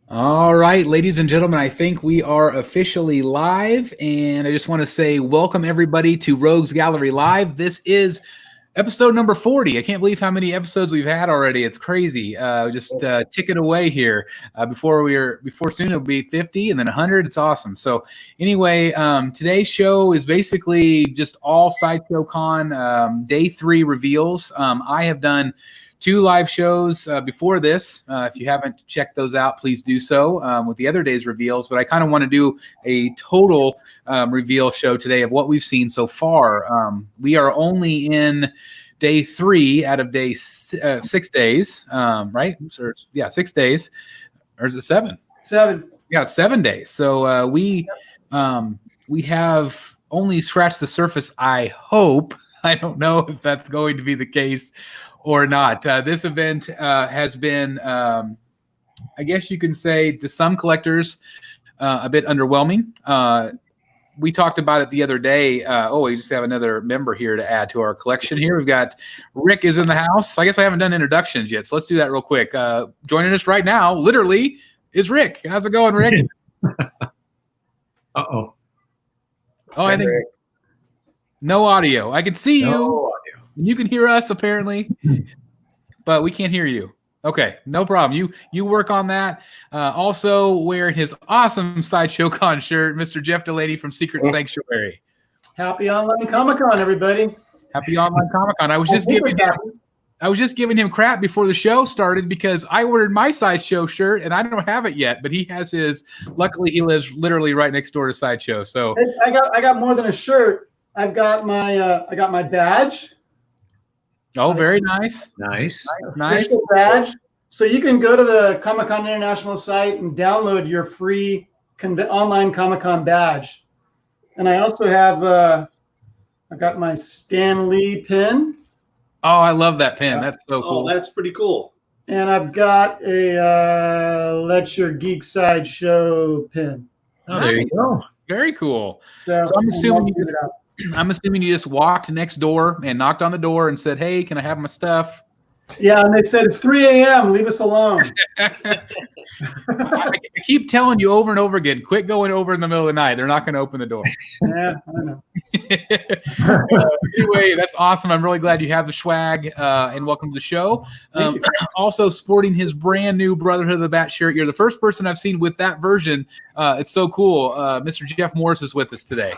All right, ladies and gentlemen, I think we are officially live, and I just want to say welcome everybody to Rogues Gallery Live. This is episode number 40. I can't believe how many episodes we've had already. It's crazy. Just ticking away here. Before soon it'll be 50 and then 100. It's awesome. So anyway, today's show is basically just all Sideshow Con day 3 reveals. I have done 2 live shows before this. If you haven't checked those out, please do so with the other day's reveals. But I kind of want to do a total reveal show today of what we've seen so far. We are only in day 3 out of day 6 days, right? Or, yeah, 6 days. Or is it 7? 7. Yeah, 7 days. So we have only scratched the surface, I hope. I don't know if that's going to be the case or not. This event has been, I guess you can say, to some collectors, a bit underwhelming. We talked about it the other day. We just have another member here to add to our collection here. We've got Rick is in the house. I guess I haven't done introductions yet, so let's do that real quick. Joining us right now, literally, is Rick. How's it going, Rick? Uh-oh. Oh, I think no audio. I can see you. No audio. You can hear us apparently, but we can't hear you. Okay, no problem. You work on that. Also wearing his awesome Sideshow Con shirt, Mr. Jeff Delaney from Secret Sanctuary. Happy Online Comic-Con, everybody. Happy Online Comic-Con. I was just giving him crap before the show started because I ordered my Sideshow shirt and I don't have it yet, but he has his. Luckily, he lives literally right next door to Sideshow. So I got more than a shirt. I've got my badge. Oh, very nice. Nice. Official badge. So you can go to the Comic-Con International site and download your free online Comic-Con badge. And I also have I got my Stan Lee pin. Oh, I love that pin. That's so cool. Oh, that's pretty cool. And I've got a Let Your Geek Side Show pin. Oh, there you go. Very cool. So I'm assuming you just walked next door and knocked on the door and said, "Hey, can I have my stuff?" Yeah, and they said it's 3 a.m. Leave us alone. I keep telling you over and over again, quit going over in the middle of the night. They're not going to open the door. Yeah, I know. Anyway, that's awesome. I'm really glad you have the swag, and welcome to the show. Also sporting his brand new Brotherhood of the Bat shirt. You're the first person I've seen with that version. It's so cool. Mr. Jeff Morris is with us today.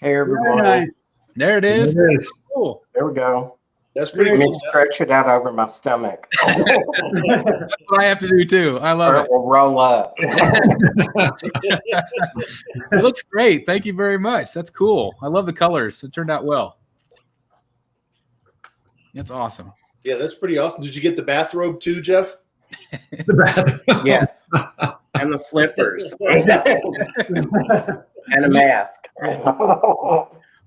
Hey, everyone. Nice. There it is. Cool. There we go. That's pretty Let me cool. stretch it out over my stomach. That's what I have to do too. I love it. We'll roll up. It looks great. Thank you very much. That's cool. I love the colors. It turned out well. That's awesome. Yeah, that's pretty awesome. Did you get the bathrobe too, Jeff? Yes. And the slippers. And a mask.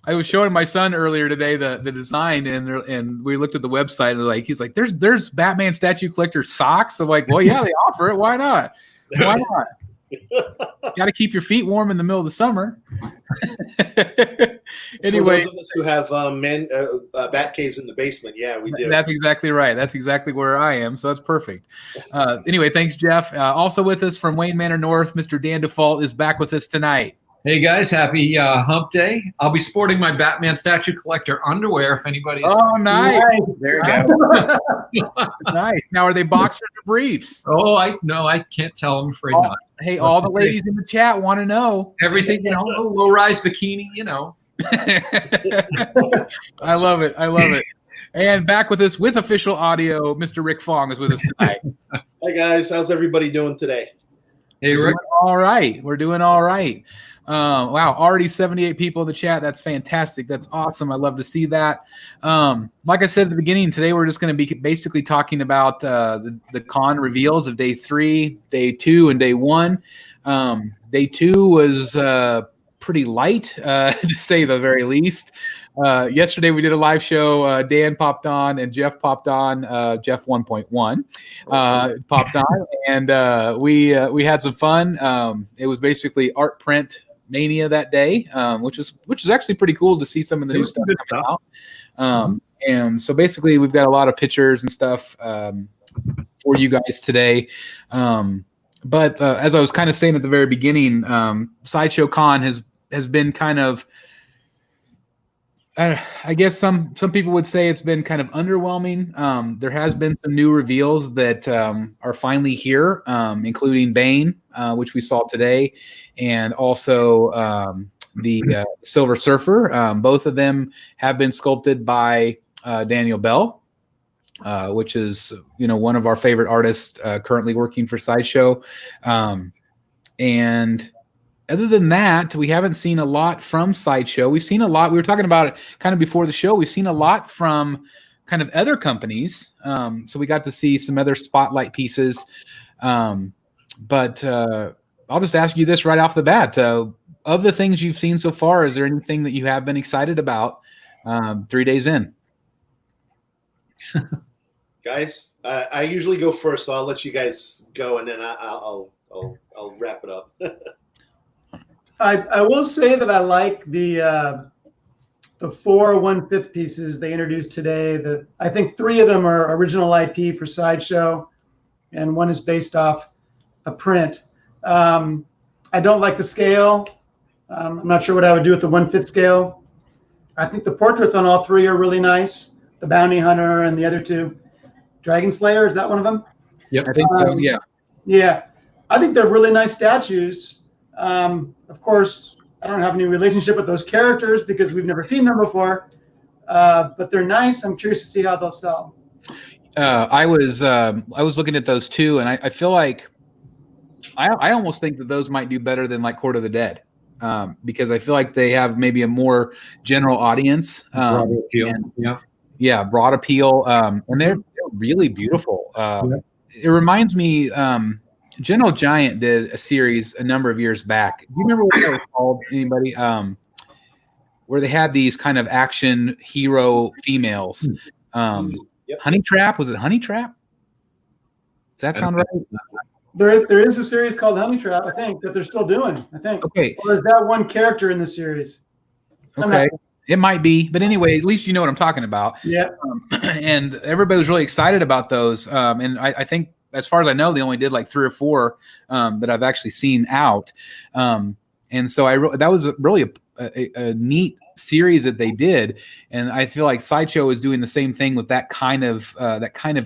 I was showing my son earlier today the design, and we looked at the website, and he's like, "There's Batman statue collector socks." I'm like, "Well, yeah, they offer it. Why not? Why not? Got to keep your feet warm in the middle of the summer." Anyway, for those of us who have bat caves in the basement, yeah, we do. That's exactly right. That's exactly where I am. So that's perfect. Anyway, thanks, Jeff. Also with us from Wayne Manor North, Mr. Dan Default is back with us tonight. Hey guys, happy hump day. I'll be sporting my Batman statue collector underwear if anybody's. Oh, nice. There you go. Nice. Now, are they boxers or briefs? Oh, I can't tell. I'm afraid not. Hey, all the ladies in the chat want to know. Everything, low-rise bikini, I love it. I love it. And back with us with official audio, Mr. Rick Fong is with us tonight. Hi guys, how's everybody doing today? Hey Rick. All right. We're doing all right. Wow, already 78 people in the chat. That's fantastic. That's awesome. I love to see that. Like I said at the beginning, today we're just going to be basically talking about the con reveals of day 3, day 2, and day 1. Day 2 was pretty light, to say the very least. Yesterday we did a live show. Dan popped on and Jeff popped on. Jeff 1.1 popped on, and we had some fun. It was basically art print mania that day, which is actually pretty cool to see some of the new stuff coming out. And so basically we've got a lot of pictures and stuff for you guys today. But as I was kind of saying at the very beginning, Sideshow Con has been kind of, I guess some people would say it's been kind of underwhelming. There has been some new reveals that are finally here, including Bane, which we saw today, and also the Silver Surfer. Both of them have been sculpted by Daniel Bell, which is one of our favorite artists currently working for Sideshow. And other than that, we haven't seen a lot from Sideshow. We've seen a lot. We were talking about it kind of before the show. We've seen a lot from kind of other companies. So we got to see some other spotlight pieces. But I'll just ask you this right off the bat. Of the things you've seen so far, is there anything that you have been excited about 3 days in? Guys, I usually go first, so I'll let you guys go, and then I'll wrap it up. I will say that I like the 4 1/5 pieces they introduced today. I think 3 of them are original IP for Sideshow, and 1 is based off a print. I don't like the scale. I'm not sure what I would do with the 1/5 scale. I think the portraits on all 3 are really nice. The Bounty Hunter and the other 2. Dragon Slayer, is that one of them? Yep, I think so, yeah. Yeah, I think they're really nice statues. Of course, I don't have any relationship with those characters because we've never seen them before, but they're nice. I'm curious to see how they'll sell. I was looking at those too, and I feel like I almost think that those might do better than like Court of the Dead, because I feel like they have maybe a more general audience. Broad appeal. Yeah, broad appeal, and they're really beautiful. It reminds me. General Giant did a series a number of years back. Do you remember what that was called? Anybody? Where they had these kind of action hero females. Yep. Honey Trap? Was it Honey Trap? Does that sound right? There is a series called Honey Trap, I think, that they're still doing. I think. Okay. Or is that one character in the series? Okay. It might be, but anyway, at least you know what I'm talking about. Yeah. And everybody was really excited about those. And I think, as far as I know, they only did like 3 or 4 that I've actually seen out. And so that was really a neat series that they did. And I feel like Sideshow is doing the same thing with that kind of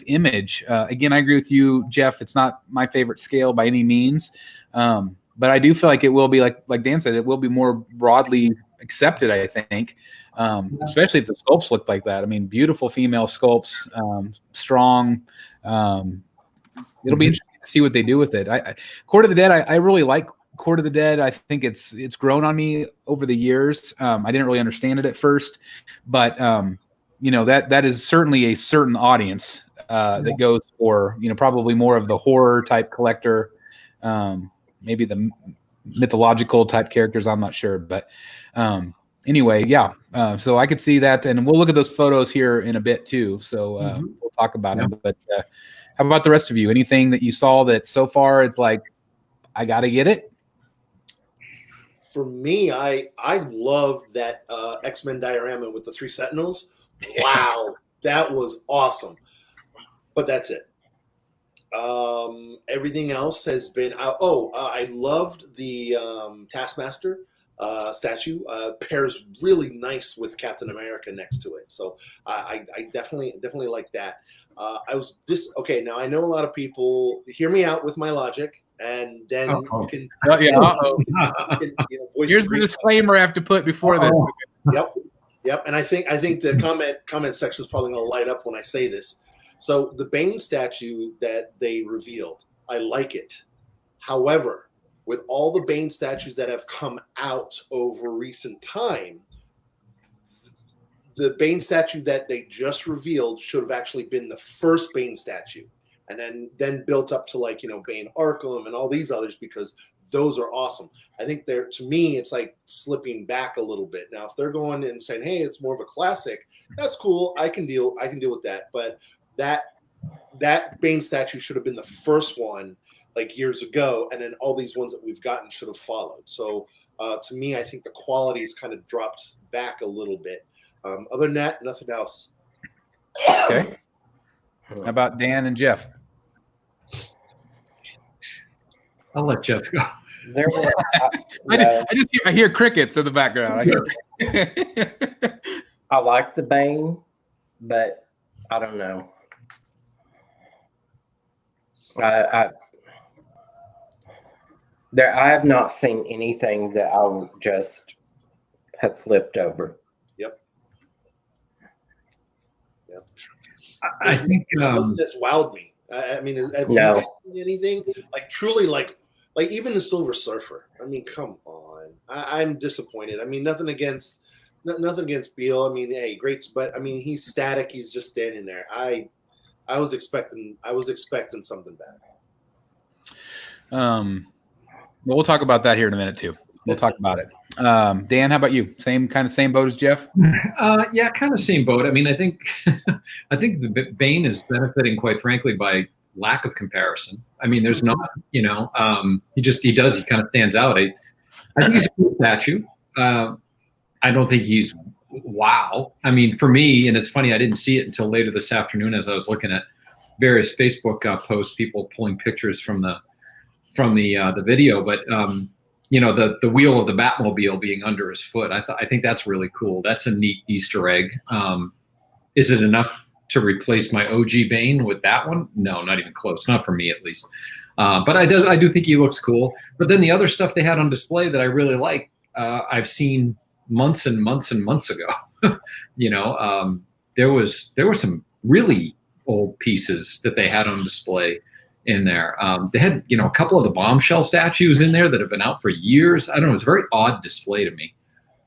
image. Again, I agree with you, Jeff. It's not my favorite scale by any means. But I do feel like it will be, like Dan said, it will be more broadly accepted, I think, especially if the sculpts look like that. I mean, beautiful female sculpts, strong. It'll be interesting to see what they do with it. Court of the Dead, I really like Court of the Dead. I think it's grown on me over the years. I didn't really understand it at first, but that is certainly a certain audience that goes for probably more of the horror type collector, maybe the mythological type characters. I'm not sure, but anyway, yeah. So I could see that, and we'll look at those photos here in a bit too. So we'll talk about them, but. How about the rest of you? Anything that you saw that so far it's like, I got to get it? For me, I loved that X-Men diorama with the 3 Sentinels. Wow, that was awesome. But that's it. Everything else has been. I loved the Taskmaster statue. Pairs really nice with Captain America next to it. So I definitely like that. Okay. Now I know a lot of people hear me out with my logic, and then you can. Voice Here's the disclaimer I have to put before this. Yep. And I think the comment section is probably going to light up when I say this. So the Bane statue that they revealed, I like it. However, with all the Bane statues that have come out over recent time, the Bane statue that they just revealed should have actually been the first Bane statue, and then built up to Bane Arkham and all these others, because those are awesome. I think to me, it's like slipping back a little bit. Now, if they're going and saying, hey, it's more of a classic, that's cool. I can deal with that. But that Bane statue should have been the first one years ago, and then all these ones that we've gotten should have followed. So to me, I think the quality has kind of dropped back a little bit. Other than that, nothing else. Okay. How about Dan and Jeff? I'll let Jeff go. There were. I hear crickets in the background. I like the Bane, but I don't know. I have not seen anything that I would just have flipped over. I think nothing that's wowed me. I mean, have you No. guys seen anything like truly like even the Silver Surfer? I mean, come on. I'm disappointed. I mean, nothing against Beal. I mean, hey, great, but I mean, he's static. He's just standing there. I was expecting something better. Well, we'll talk about that here in a minute too. We'll talk about it. Dan, how about you? Same boat as Jeff? Yeah, kind of same boat. I mean, I think the Bane is benefiting, quite frankly, by lack of comparison. I mean, there's not, he kind of stands out. I think he's a cool statue. I don't think he's wow. I mean, for me, and it's funny, I didn't see it until later this afternoon as I was looking at various Facebook posts, people pulling pictures from the video, but the wheel of the Batmobile being under his foot. I think that's really cool. That's a neat Easter egg. Is it enough to replace my OG Bane with that one? No, not even close. Not for me, at least. But I do think he looks cool. But then the other stuff they had on display that I really like, I've seen months and months and months ago. There were some really old pieces that they had on display in there. They had, a couple of the bombshell statues in there that have been out for years. I don't know. It was a very odd display to me.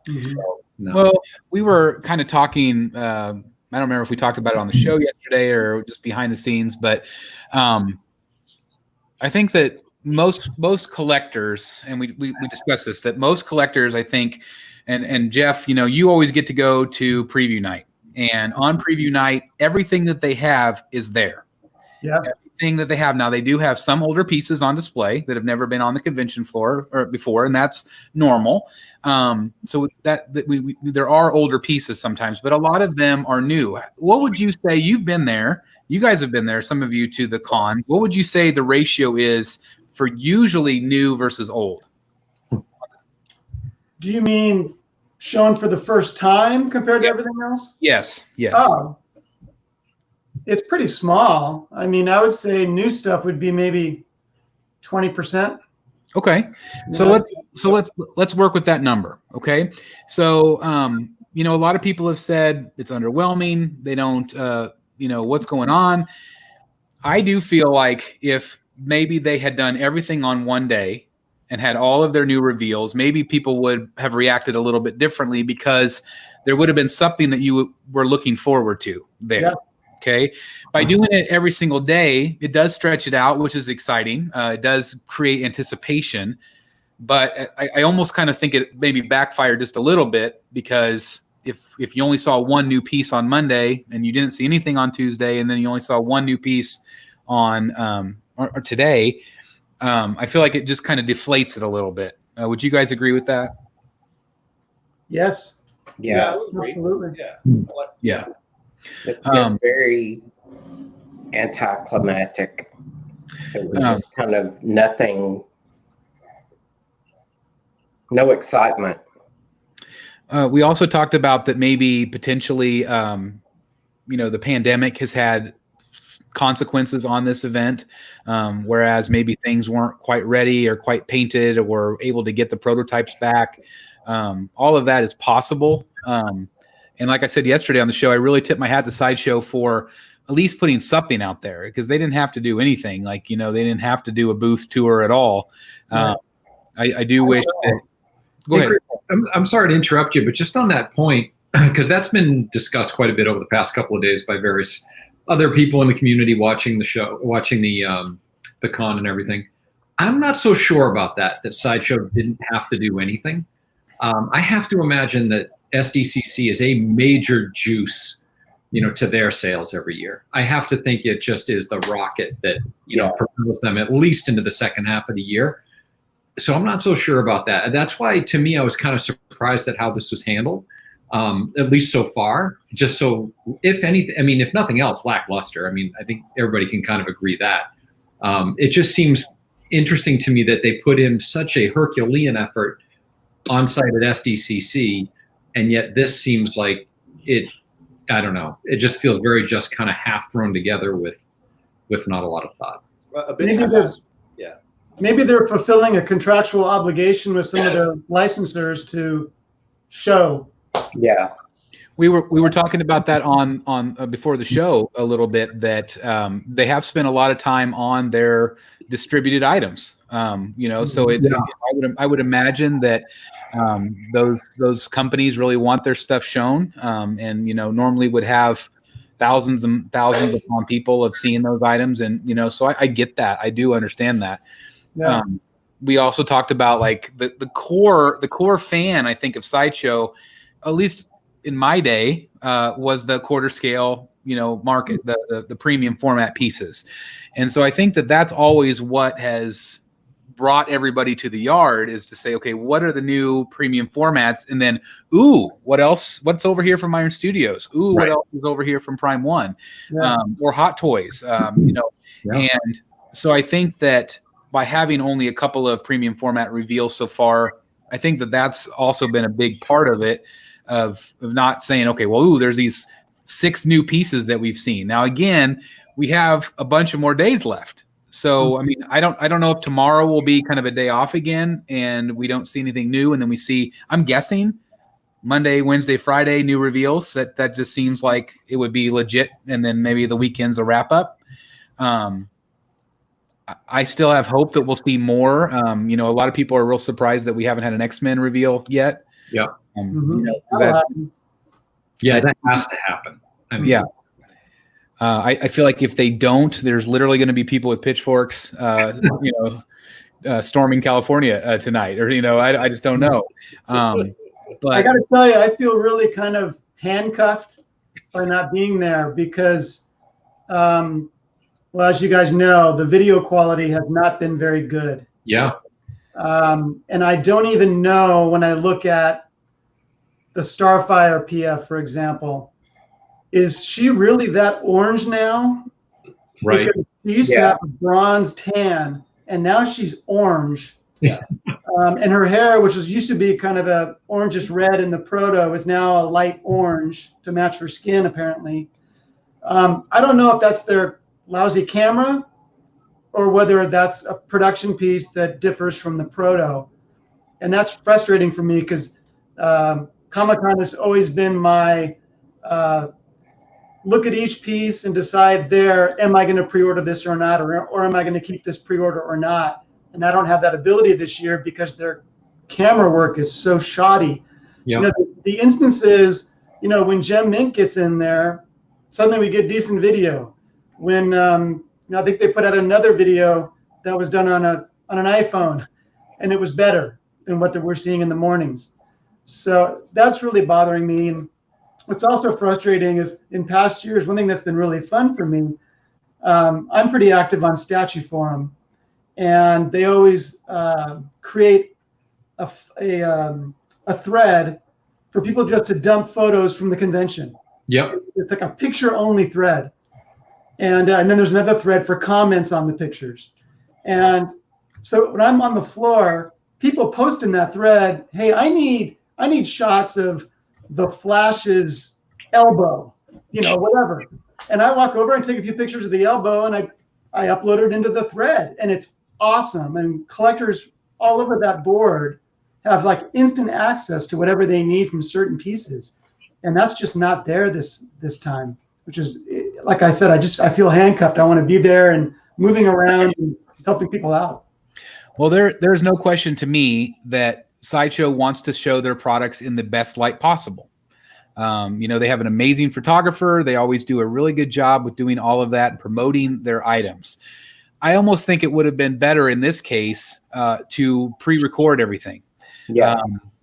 Mhm. So, no. Well, we were kind of talking. I don't remember if we talked about it on the show yesterday or just behind the scenes, but I think that most collectors, and we discussed this, that most collectors, I think, and Jeff, you always get to go to preview night, and on preview night, everything that they have is there. Yeah. Everything that they have now, they do have some older pieces on display that have never been on the convention floor or before, and that's normal. So that there are older pieces sometimes, but a lot of them are new. What would you say? You've been there. You guys have been there, some of you, to the con. What would you say the ratio is for usually new versus old? Do you mean shown for the first time compared to everything else? Yes. Oh, it's pretty small. I mean, I would say new stuff would be maybe 20%. Okay. So let's work with that number. Okay. So a lot of people have said it's underwhelming. They don't what's going on. I do feel like if maybe they had done everything on one day and had all of their new reveals, maybe people would have reacted a little bit differently because there would have been something that you were looking forward to there. Yeah. Okay. By doing it every single day, it does stretch it out, which is exciting. It does create anticipation, but I almost kind of think it maybe backfired just a little bit, because if you only saw one new piece on Monday and you didn't see anything on Tuesday, and then you only saw one new piece on or today, I feel like it just kind of deflates it a little bit. Would you guys agree with that? Yes. Yeah. Absolutely. Yeah. It's been very anticlimactic. It was just kind of nothing, no excitement. We also talked about that maybe potentially, the pandemic has had consequences on this event, whereas maybe things weren't quite ready or quite painted or able to get the prototypes back. All of that is possible. And like I said yesterday on the show, I really tipped my hat to Sideshow for at least putting something out there, because they didn't have to do anything. Like, they didn't have to do a booth tour at all. I do wish that. Go ahead. I'm sorry to interrupt you, but just on that point, because that's been discussed quite a bit over the past couple of days by various other people in the community watching the show, watching the con and everything. I'm not so sure about that Sideshow didn't have to do anything. I have to imagine that SDCC is a major juice, to their sales every year. I have to think it just is the rocket that, propels them at least into the second half of the year. So I'm not so sure about that. And that's why, to me, I was kind of surprised at how this was handled, at least so far. Just so, if anything, if nothing else, lackluster. I think everybody can kind of agree that. It just seems interesting to me that they put in such a Herculean effort on site at SDCC, and yet this seems like it. I don't know. It just feels very just kind of half thrown together with not a lot of thought. A bit haphazard. Yeah. Maybe they're fulfilling a contractual obligation with some of their licensors to show. Yeah. We were talking about that on before the show a little bit, that they have spent a lot of time on their distributed items. So I would imagine that those companies really want their stuff shown, and normally would have thousands and thousands upon people of seeing those items, and so I get that. I do understand that. Yeah. We also talked about like the core fan, I think, of Sideshow, at least in my day, was the quarter scale, market, the premium format pieces. And so I think that that's always what has brought everybody to the yard, is to say, okay, what are the new premium formats? And then, what else? What's over here from Iron Studios? Right. What else is over here from Prime One? Yeah. Or Hot Toys, And so I think that by having only a couple of premium format reveals so far, I think that that's also been a big part of it, of not saying, okay, well, there's these 6 new pieces that we've seen. Now, again, we have a bunch of more days left. So, I mean, I don't know if tomorrow will be kind of a day off again and we don't see anything new. And then we see, I'm guessing, Monday, Wednesday, Friday, new reveals. That just seems like it would be legit. And then maybe the weekend's a wrap up. I still have hope that we'll see more. A lot of people are real surprised that we haven't had an X-Men reveal yet. Yeah. That has to happen. I mean, yeah. I feel like if they don't, there's literally going to be people with pitchforks, storming California tonight, or I just don't know. But I got to tell you, I feel really kind of handcuffed by not being there because, as you guys know, the video quality has not been very good. Yeah. And I don't even know, when I look at the Starfire PF, for example, is she really that orange now? Right. Because she used to have a bronze tan, and now she's orange. Yeah. And her hair, which used to be kind of a orangish red in the proto, is now a light orange to match her skin, apparently. I don't know if that's their lousy camera or whether that's a production piece that differs from the proto. And that's frustrating for me because Comic-Con has always been my look at each piece and decide am I going to pre-order this or not, or am I going to keep this pre-order or not? And I don't have that ability this year because their camera work is so shoddy. Yeah. The instances, when Gem Mint gets in there, suddenly we get decent video. When I think they put out another video that was done on an iPhone, and it was better than what we're seeing in the mornings. So that's really bothering me. And what's also frustrating is, in past years, one thing that's been really fun for me, I'm pretty active on Statue Forum, and they always create a thread for people just to dump photos from the convention. Yep. It's like a picture-only thread. And then there's another thread for comments on the pictures. And so when I'm on the floor, people post in that thread, hey, I need shots of the Flash's elbow, whatever. And I walk over and take a few pictures of the elbow, and I upload it into the thread, and it's awesome. And collectors all over that board have like instant access to whatever they need from certain pieces. And that's just not there this time, which is, like I said, I feel handcuffed. I want to be there and moving around and helping people out. Well, there's no question to me that Sideshow wants to show their products in the best light possible. They have an amazing photographer. They always do a really good job with doing all of that and promoting their items. I almost think it would have been better in this case to pre-record everything. Yeah.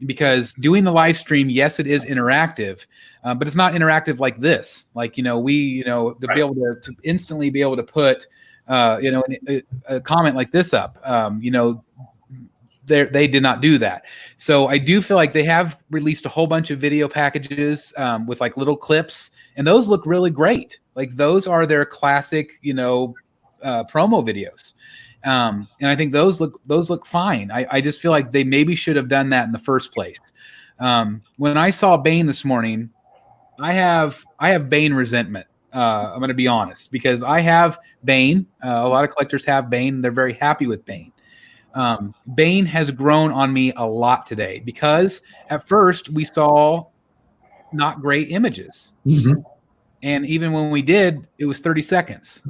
Because doing the live stream, yes, it is interactive, but it's not interactive like this. Like, to be able to instantly be able to put, a comment like this up, they did not do that. So I do feel like they have released a whole bunch of video packages with like little clips, and those look really great. Like those are their classic, promo videos. And I think those look fine. I just feel like they maybe should have done that in the first place. When I saw Bane this morning, I have Bane resentment. I'm going to be honest, because I have Bane. A lot of collectors have Bane. They're very happy with Bane. Bane has grown on me a lot today because at first we saw not great images. Mhm. And even when we did, it was 30 seconds.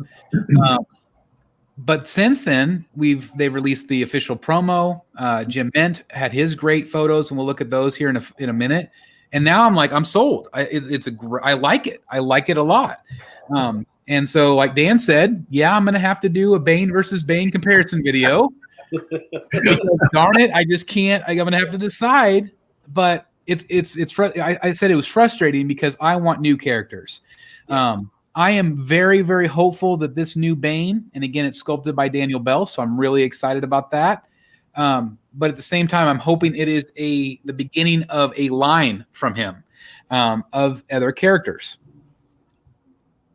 But since then, they've released the official promo. Jim Ment had his great photos, and we'll look at those here in a minute. And now I'm sold. I like it. I like it a lot. And so, like Dan said, yeah, I'm going to have to do a Bane versus Bane comparison video. Darn it, I just can't. I'm going to have to decide. But I said it was frustrating because I want new characters. I am very, very hopeful that this new Bane, and again, it's sculpted by Daniel Bell, so I'm really excited about that. But at the same time, I'm hoping it is the beginning of a line from him of other characters.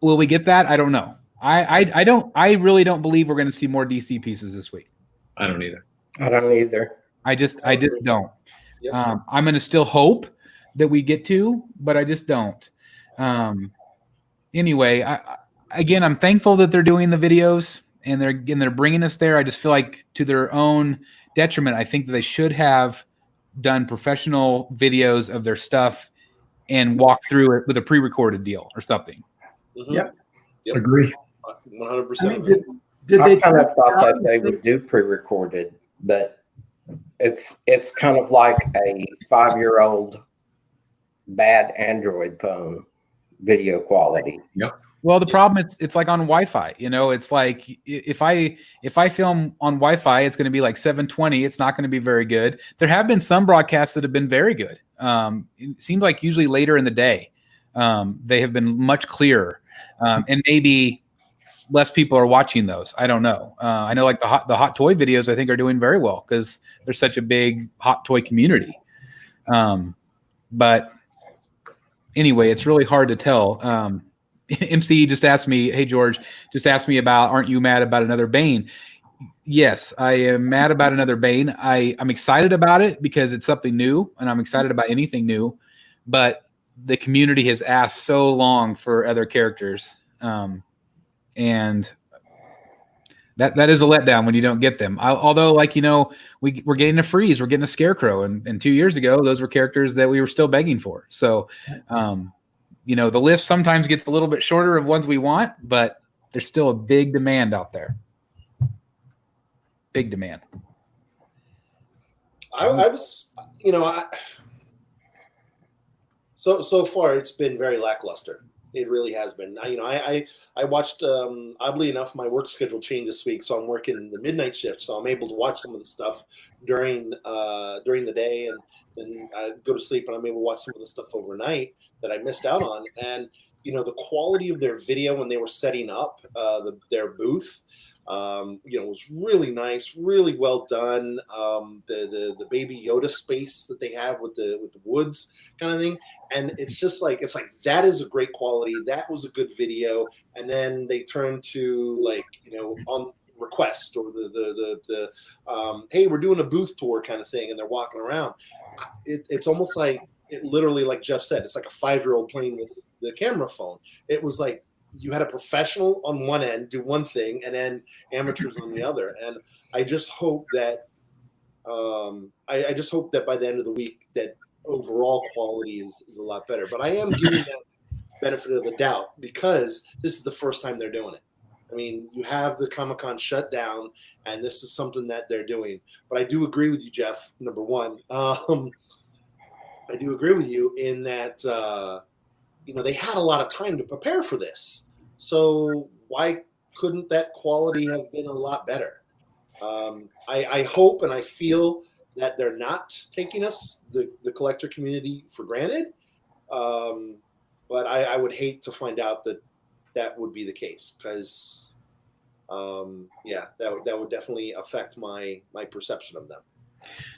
Will we get that? I don't know. I really don't believe we're going to see more DC pieces this week. I don't either. I don't either. I just don't. Yep. I'm going to still hope that we get to, but I just don't. Anyway, I'm thankful that they're doing the videos and they're bringing us there. I just feel like to their own detriment, I think that they should have done professional videos of their stuff and walk through it with a pre-recorded deal or something. Mhm. Yep. Agree. 100%. Did I they kind of thought that they would do pre-recorded, but it's kind of like a 5-year-old bad Android phone video quality. Yep. Well, the problem it's like on Wi-Fi. It's like if I film on Wi-Fi, it's going to be like 720. It's not going to be very good. There have been some broadcasts that have been very good. It seems like usually later in the day, they have been much clearer, and maybe less people are watching those. I don't know. I know like the hot toy videos I think are doing very well because there's such a big hot toy community. But anyway, it's really hard to tell. MC just asked me, hey, George, just asked me about, aren't you mad about another Bane? Yes, I am mad about another Bane. I'm excited about it because it's something new, and I'm excited about anything new. But the community has asked so long for other characters. And that is a letdown when you don't get them. Although, we're getting a Freeze, we're getting a Scarecrow, and 2 years ago, those were characters that we were still begging for. So, the list sometimes gets a little bit shorter of ones we want, but there's still a big demand out there. Big demand. So far it's been very lackluster. It really has been. I watched. Oddly enough, my work schedule changed this week, so I'm working the midnight shift, so I'm able to watch some of the stuff during the day, and then I go to sleep, and I'm able to watch some of the stuff overnight that I missed out on. And the quality of their video when they were setting up their booth, was really nice, really well done. The baby Yoda space that they have with the woods kind of thing, and it's like that is a great quality. That was a good video, and then they turn to on request or the hey, we're doing a booth tour kind of thing, and they're walking around. It's almost like literally, like Jeff said, it's like a 5-year-old playing with the camera phone. It was like you had a professional on one end do one thing and then amateurs on the other. And I just hope that I just hope that by the end of the week that overall quality is a lot better. But I am giving that benefit of the doubt because this is the first time they're doing it. I mean, you have the Comic-Con shut down, and this is something that they're doing. But I do agree with you, Jeff, number one. I do agree with you in that, they had a lot of time to prepare for this. So why couldn't that quality have been a lot better? I hope and I feel that they're not taking us, the collector community, for granted. But I would hate to find out that would be the case because, that would definitely affect my perception of them.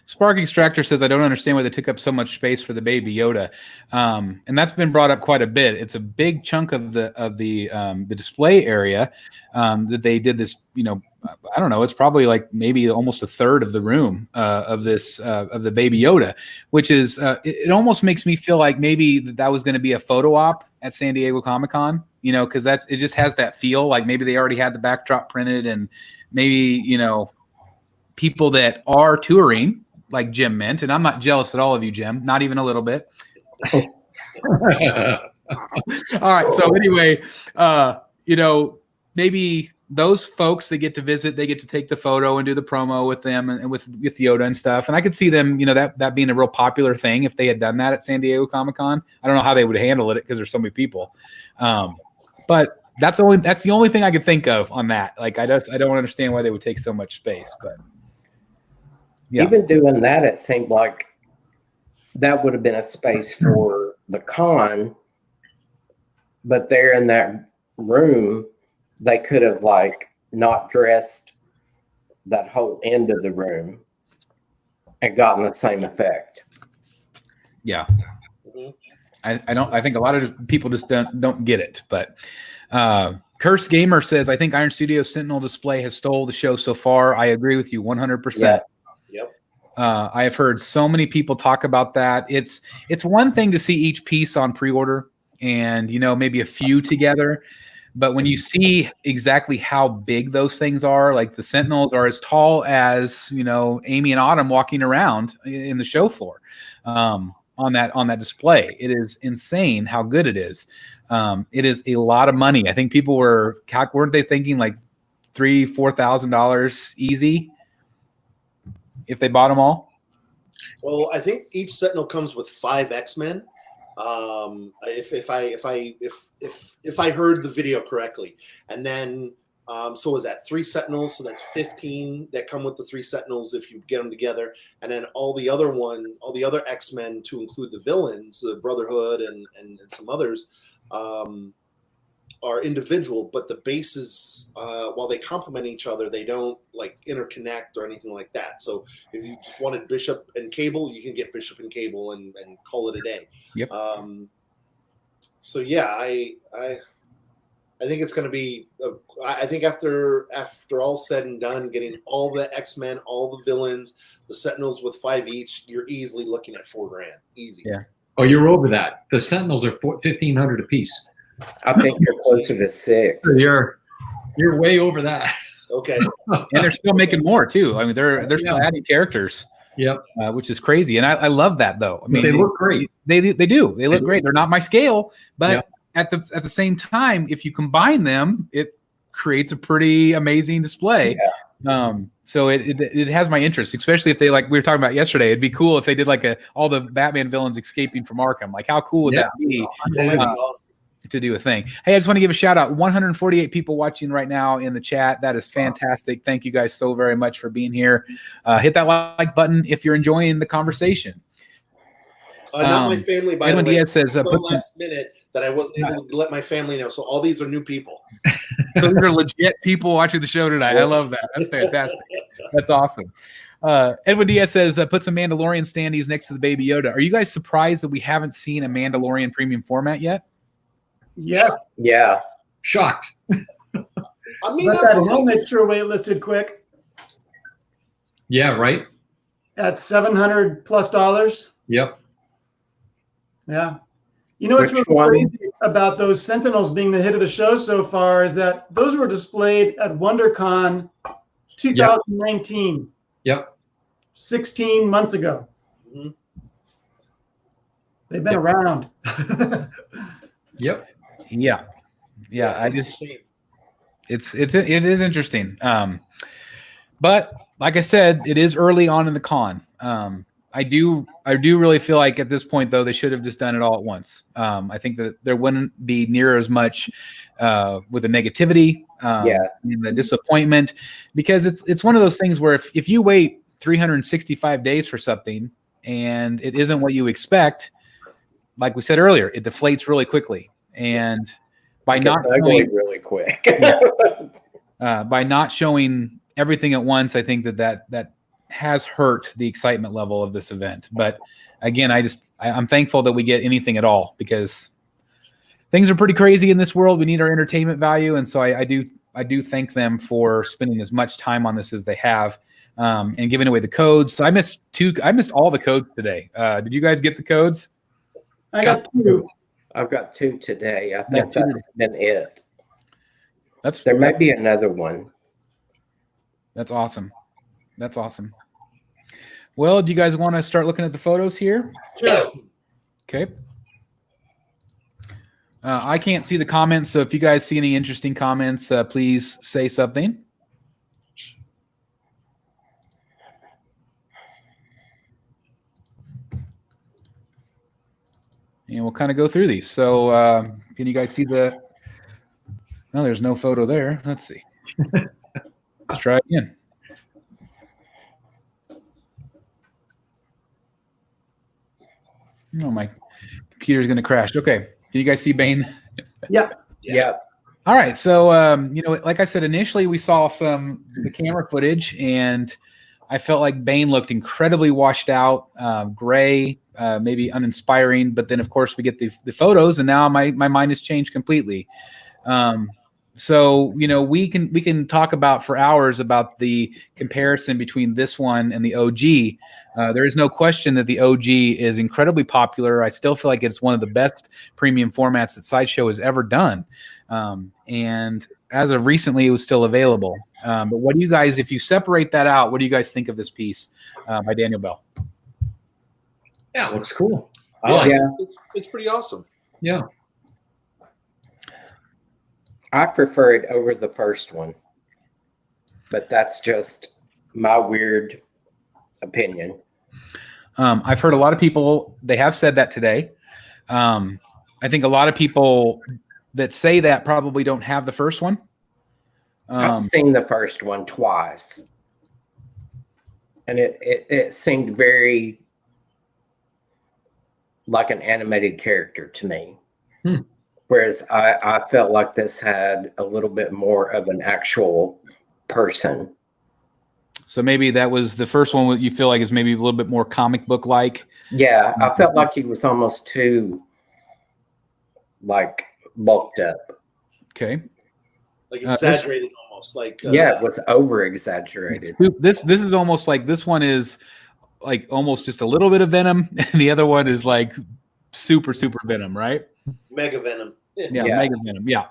Spark Extractor says, I don't understand why they took up so much space for the Baby Yoda. And that's been brought up quite a bit. It's a big chunk of the display area that they did this, I don't know, it's probably like maybe almost a third of the room of the Baby Yoda, which is, it almost makes me feel like maybe that was going to be a photo op at San Diego Comic-Con, because it just has that feel like maybe they already had the backdrop printed, and maybe, people that are touring, like Jim meant, and I'm not jealous at all of you, Jim, not even a little bit. All right. So anyway, maybe those folks that get to visit, they get to take the photo and do the promo with them and with Yoda and stuff. And I could see them, that being a real popular thing if they had done that at San Diego Comic-Con. I don't know how they would handle it because there's so many people. But that's the only thing I could think of on that. Like, I don't understand why they would take so much space, but. Yeah. Even doing that, it seemed like that would have been a space for the con, but there in that room, they could have not dressed that whole end of the room and gotten the same effect. Yeah. I think a lot of people just don't get it, but Curse Gamer says, I think Iron Studios Sentinel display has stole the show so far. I agree with you 100%. Yeah. Yep. I have heard so many people talk about that. It's one thing to see each piece on pre-order and, maybe a few together. But when you see exactly how big those things are, like the Sentinels are as tall as, Amy and Autumn walking around in the show floor on that display. It is insane how good it is. It is a lot of money. I think people weren't they thinking like $3,000-$4,000 easy if they bought them all? Well, I think each Sentinel comes with 5 X-Men. If I heard the video correctly, and then so is that 3 Sentinels? So that's 15 that come with the 3 Sentinels if you get them together, and then all the other X-Men to include the villains, the Brotherhood and some others. Are individual, but the bases, while they complement each other, they don't interconnect or anything like that. So if you just wanted Bishop and Cable, you can get Bishop and Cable and call it a day. Yep. So yeah, I think it's going to be. I think after all said and done, getting all the X-Men, all the villains, the Sentinels with 5 each, you're easily looking at $4,000, easy. Yeah. Oh, you're over that. The Sentinels are $1,500 a piece. I think you're closer to 6. You're way over that. Okay. And they're still making more too. I mean, they're still adding characters. Yep. Which is crazy, and I love that though. I mean, they look great. They do. They look great. They're not my scale, but at the same time, if you combine them, it creates a pretty amazing display. Yeah. So it has my interest, especially if they, like we were talking about yesterday. It'd be cool if they did all the Batman villains escaping from Arkham. Like, how cool would that be? To do a thing. Hey, I just want to give a shout out. 148 people watching right now in the chat. That is fantastic. Thank you guys so very much for being here. Hit that like button if you're enjoying the conversation. Not my family, by Edwin the way. Diaz says, last minute that I wasn't able to let my family know. So all these are new people. So these are legit people watching the show tonight. I love that. That's fantastic. That's awesome. Edwin Diaz says, put some Mandalorian standees next to the Baby Yoda. Are you guys surprised that we haven't seen a Mandalorian premium format yet? Yes. Yeah. Shocked. I mean, Let that helmet sure waitlisted quick Yeah, right? at $700+. Yep. Yeah. You know what's Which really one? crazy about those Sentinels being the hit of the show so far is that those were displayed at WonderCon 2019. Yep. 16 months ago. Mhm. They've been around. Yep. Yeah. I just it is interesting. But like I said, it is early on in the con. I do really feel like at this point though they should have just done it all at once. I think that there wouldn't be near as much with the negativity, and the disappointment, because it's one of those things where if you wait 365 days for something and it isn't what you expect, like we said earlier, it deflates really quickly. And by not showing, really quick, by not showing everything at once, I think that has hurt the excitement level of this event. But again, I'm thankful that we get anything at all, because things are pretty crazy in this world. We need our entertainment value, and so I do thank them for spending as much time on this as they have, and giving away the codes. So I missed all the codes today. Did you guys get the codes? I got 2. I've got 2 today. I think that's been it. There may be another one. That's awesome. That's awesome. Well, do you guys want to start looking at the photos here? Sure. Okay. I can't see the comments, so if you guys see any interesting comments, please say something. And we'll kind of go through these. So can you guys see the... No, there's no photo there. Let's see. Let's try again. Oh, my computer's going to crash. Okay. Can you guys see Bane? Yeah. Yeah. All right. So, like I said, initially we saw the camera footage, and I felt like Bane looked incredibly washed out, gray, maybe uninspiring. But then, of course, we get the photos, and now my mind has changed completely. So, we can talk about for hours about the comparison between this one and the OG. There is no question that the OG is incredibly popular. I still feel like it's one of the best premium formats that Sideshow has ever done. And as of recently, it was still available. But what do you guys, if you separate that out, what do you guys think of this piece by Daniel Bell? Yeah, it looks cool. It's pretty awesome. Yeah. I prefer it over the first one, but that's just my weird opinion. I've heard a lot of people, they have said that today. I think a lot of people that say that probably don't have the first one. I've seen the first one twice, and it seemed very like an animated character to me. Whereas I felt like this had a little bit more of an actual person. So maybe that was the first one you feel like is maybe a little bit more comic book like. Yeah, I felt like he was almost too like bulked up. Okay. Like exaggerated almost. Like it was over exaggerated. This is almost like this one is like almost just a little bit of Venom, and the other one is like super Venom, right? Mega Venom. Yeah, Mega Venom. Yeah.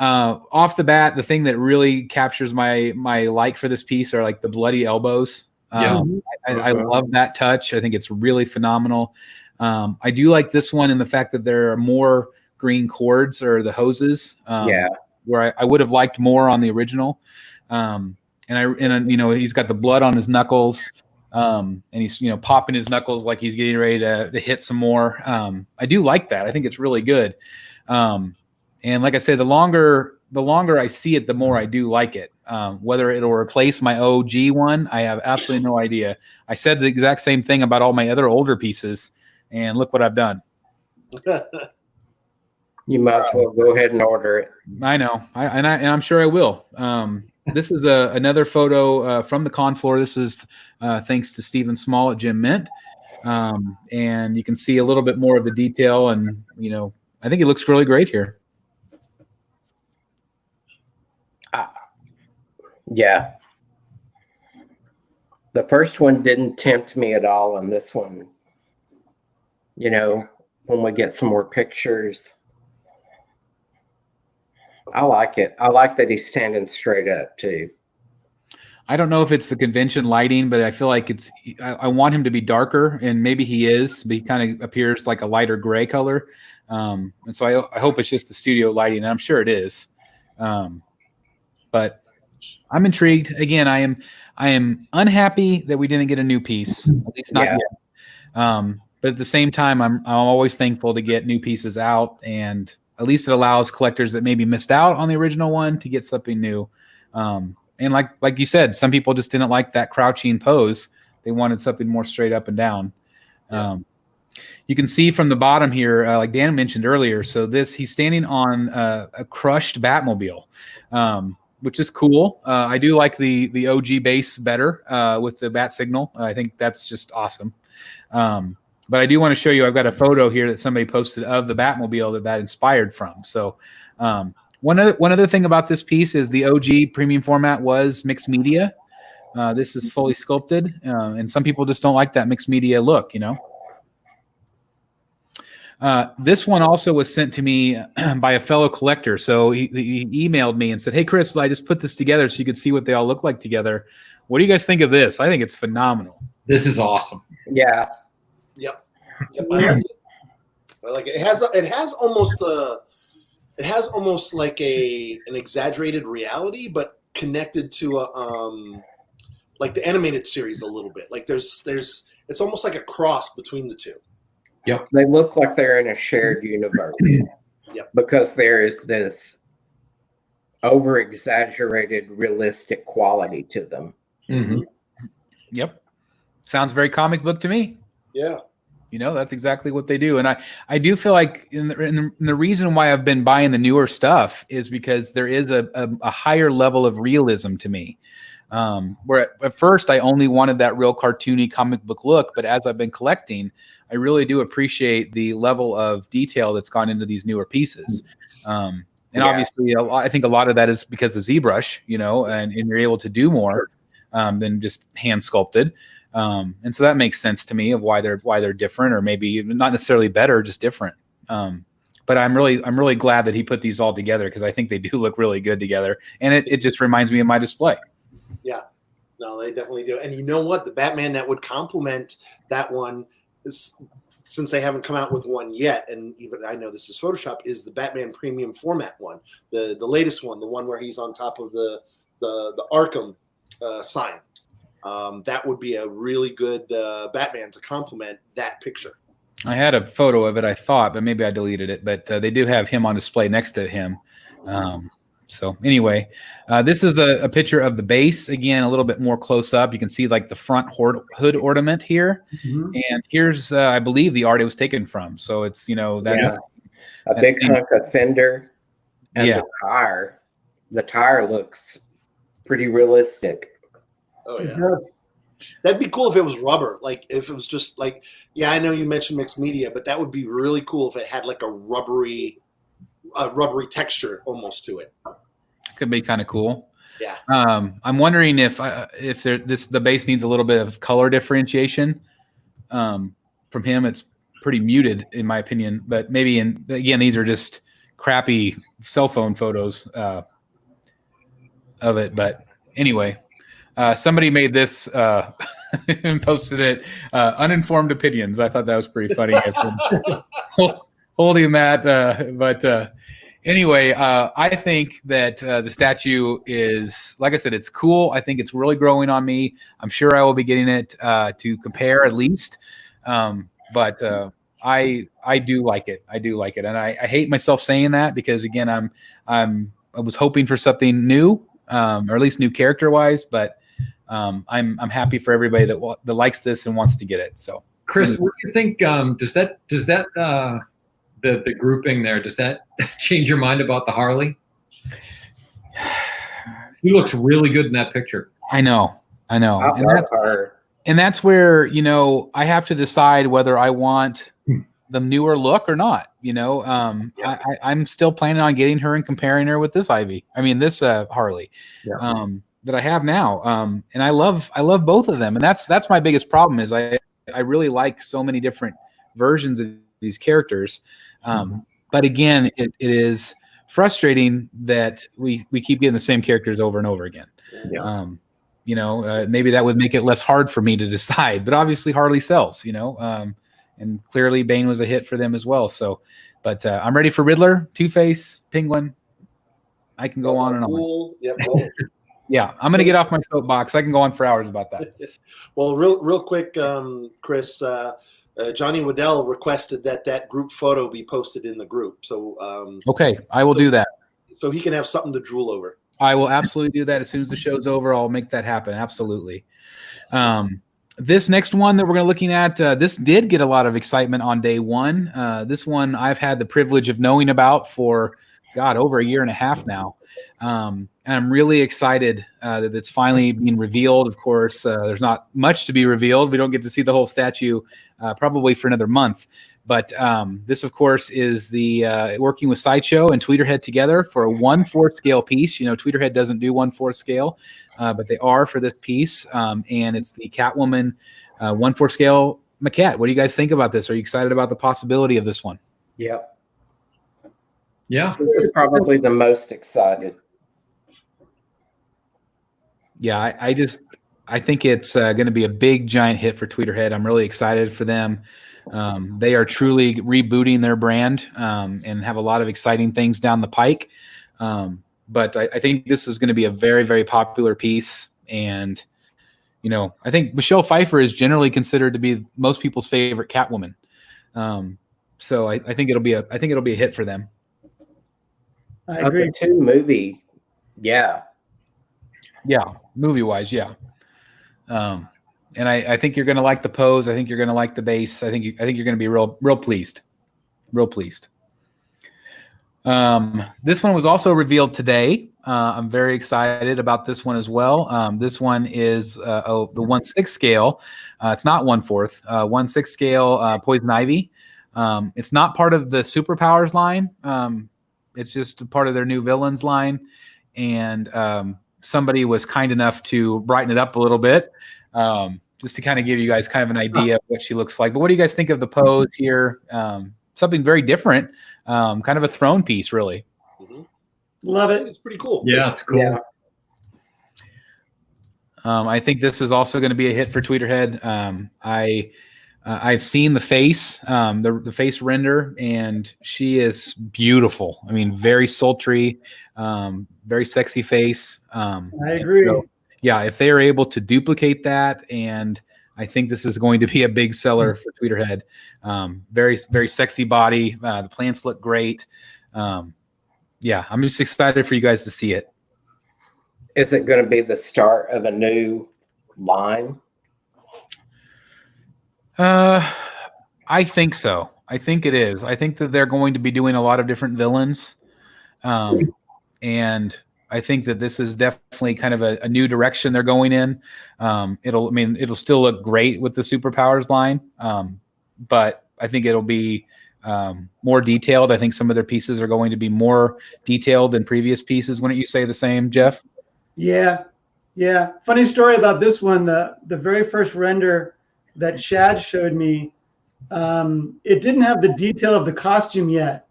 Off the bat, the thing that really captures my like for this piece are like the bloody elbows. I love that touch. I think it's really phenomenal. I do like this one in the fact that there are more green cords or the hoses. Where I would have liked more on the original. And he's got the blood on his knuckles. And he's popping his knuckles like he's getting ready to hit some more. I do like that. I think it's really good. And like I said, the longer I see it, the more I do like it. Whether it'll replace my OG one, I have absolutely no idea. I said the exact same thing about all my other older pieces, and look what I've done. You might as well go ahead and order it. I know, and I'm sure I will. This is another photo from the con floor. This is thanks to Stephen Small at Jim Mint, and you can see a little bit more of the detail. And I think it looks really great here. Yeah. The first one didn't tempt me at all, and this one, when we get some more pictures, I like it. I like that he's standing straight up too. I don't know if it's the convention lighting, but I feel like I want him to be darker, and maybe he is, but he kind of appears like a lighter gray color. And so I hope it's just the studio lighting, and I'm sure it is. But I'm intrigued. Again, I am unhappy that we didn't get a new piece, at least not yet. But at the same time, I'm always thankful to get new pieces out, and at least it allows collectors that maybe missed out on the original one to get something new. And like you said, some people just didn't like that crouching pose. They wanted something more straight up and down. You can see from the bottom here, like Dan mentioned earlier. So he's standing on a crushed Batmobile. which is cool. I do like the OG base better with the bat signal. I think that's just awesome. But I do want to show you, I've got a photo here that somebody posted of the Batmobile that inspired from. So one other thing about this piece is the OG premium format was mixed media. This is fully sculpted, and some people just don't like that mixed media look, you know. This one also was sent to me by a fellow collector. So he emailed me and said, "Hey, Chris, I just put this together so you could see what they all look like together. What do you guys think of this?" I think it's phenomenal. This is awesome. Yeah. Yep. I like it. I like it. It has almost like an exaggerated reality, but connected to like the animated series a little bit. Like there's it's almost like a cross between the two. Yep. They look like they're in a shared universe. Yep. Because there is this over exaggerated realistic quality to them. Mm-hmm. Yep. Sounds very comic book to me. Yeah. You know, that's exactly what they do. And I do feel like in the reason why I've been buying the newer stuff is because there is a higher level of realism to me. Where at first I only wanted that real cartoony comic book look, but as I've been collecting, I really do appreciate the level of detail that's gone into these newer pieces. And obviously, I think a lot of that is because of ZBrush, you know, and you're able to do more than just hand sculpted. And so that makes sense to me of why they're different, or maybe not necessarily better, just different. But I'm really glad that he put these all together, because I think they do look really good together, and it just reminds me of my display. Yeah, no, they definitely do. And you know what? The Batman that would complement that one is, since they haven't come out with one yet, and even I know this is Photoshop, is the Batman Premium Format one, the latest one, the one where he's on top of the Arkham sign. That would be a really good Batman to complement that picture. I had a photo of it, I thought, but maybe I deleted it. But they do have him on display next to him. So anyway, this is a picture of the base. Again, a little bit more close up. You can see like the front hood ornament here. Mm-hmm. And here's, I believe, the art it was taken from. So it's, you know, that's a big hunk of fender. And the tire looks pretty realistic. Oh, yeah. That'd be cool if it was rubber. Like if it was just like, yeah, I know you mentioned mixed media, but that would be really cool if it had like a rubbery texture almost to it. Could be kind of cool. Yeah. I'm wondering if the base needs a little bit of color differentiation. From him, it's pretty muted in my opinion, but maybe again, these are just crappy cell phone photos of it. But anyway. Somebody made this and posted it. Uninformed opinions. I thought that was pretty funny. Holding that, but anyway, I think that the statue is, like I said, it's cool. I think it's really growing on me. I'm sure I will be getting it to compare at least. But I do like it. I do like it, and I hate myself saying that because again, I was hoping for something new, or at least new character wise, but. I'm happy for everybody that likes this and wants to get it. So, Chris, what do you think? Does that the grouping there, does that change your mind about the Harley? He looks really good in that picture. I know, and that's where, you know, I have to decide whether I want the newer look or not. You know, I'm still planning on getting her and comparing her with this this Harley. Yeah. That I have now. And I love both of them. And that's my biggest problem is I really like so many different versions of these characters. But again, it is frustrating that we keep getting the same characters over and over again. Yeah. You know, maybe that would make it less hard for me to decide, but obviously Harley sells, you know, and clearly Bane was a hit for them as well. So, but I'm ready for Riddler, Two-Face, Penguin. I can go on and on. Yep. Yeah, I'm going to get off my soapbox. I can go on for hours about that. Well, real quick, Chris, Johnny Waddell requested that group photo be posted in the group. So okay, I will do that. So he can have something to drool over. I will absolutely do that. As soon as the show's over, I'll make that happen. Absolutely. This next one that we're going to looking at, this did get a lot of excitement on day one. This one I've had the privilege of knowing about for, God, over a year and a half now. And I'm really excited that it's finally being revealed. Of course, there's not much to be revealed. We don't get to see the whole statue probably for another month. But this, of course, is the working with Sideshow and Tweeterhead together for a 1/4 scale piece. You know, Tweeterhead doesn't do 1/4 scale, but they are for this piece. And it's the Catwoman 1/4 scale maquette. What do you guys think about this? Are you excited about the possibility of this one? Yep. Yeah. We're probably the most excited. Yeah, I think it's going to be a big, giant hit for Tweeterhead. I'm really excited for them. They are truly rebooting their brand and have a lot of exciting things down the pike. But I think this is going to be a very, very popular piece. And, you know, I think Michelle Pfeiffer is generally considered to be most people's favorite Catwoman. So I think it'll be a hit for them. I agree. The two movie, yeah. Yeah, movie-wise, yeah. And I think you're going to like the pose. I think you're going to like the base. I think you're going to be real pleased. Real pleased. This one was also revealed today. I'm very excited about this one as well. This one is the 1/6 scale. It's not 1/4. 1/6 scale Poison Ivy. It's not part of the Superpowers line. It's just part of their new villains line. And somebody was kind enough to brighten it up a little bit, just to kind of give you guys kind of an idea of what she looks like. But what do you guys think of the pose here? Something very different, kind of a throne piece, really. Mm-hmm. Love it. It's pretty cool. Yeah, it's cool. Yeah. I think this is also going to be a hit for Tweeterhead. I've seen the face, the face render, and she is beautiful. I mean, very sultry, very sexy face. I agree. So, yeah, if they are able to duplicate that, and I think this is going to be a big seller for Tweeterhead. Very, very sexy body. The plants look great. Yeah, I'm just excited for you guys to see it. Is it going to be the start of a new line? I think so. I think it is. I think that they're going to be doing a lot of different villains. And I think that this is definitely kind of a new direction they're going in. It'll still look great with the Superpowers line. But I think it'll be more detailed. I think some of their pieces are going to be more detailed than previous pieces. Wouldn't you say the same, Jeff? Yeah. Yeah. Funny story about this one. The very first render that Chad showed me, it didn't have the detail of the costume yet.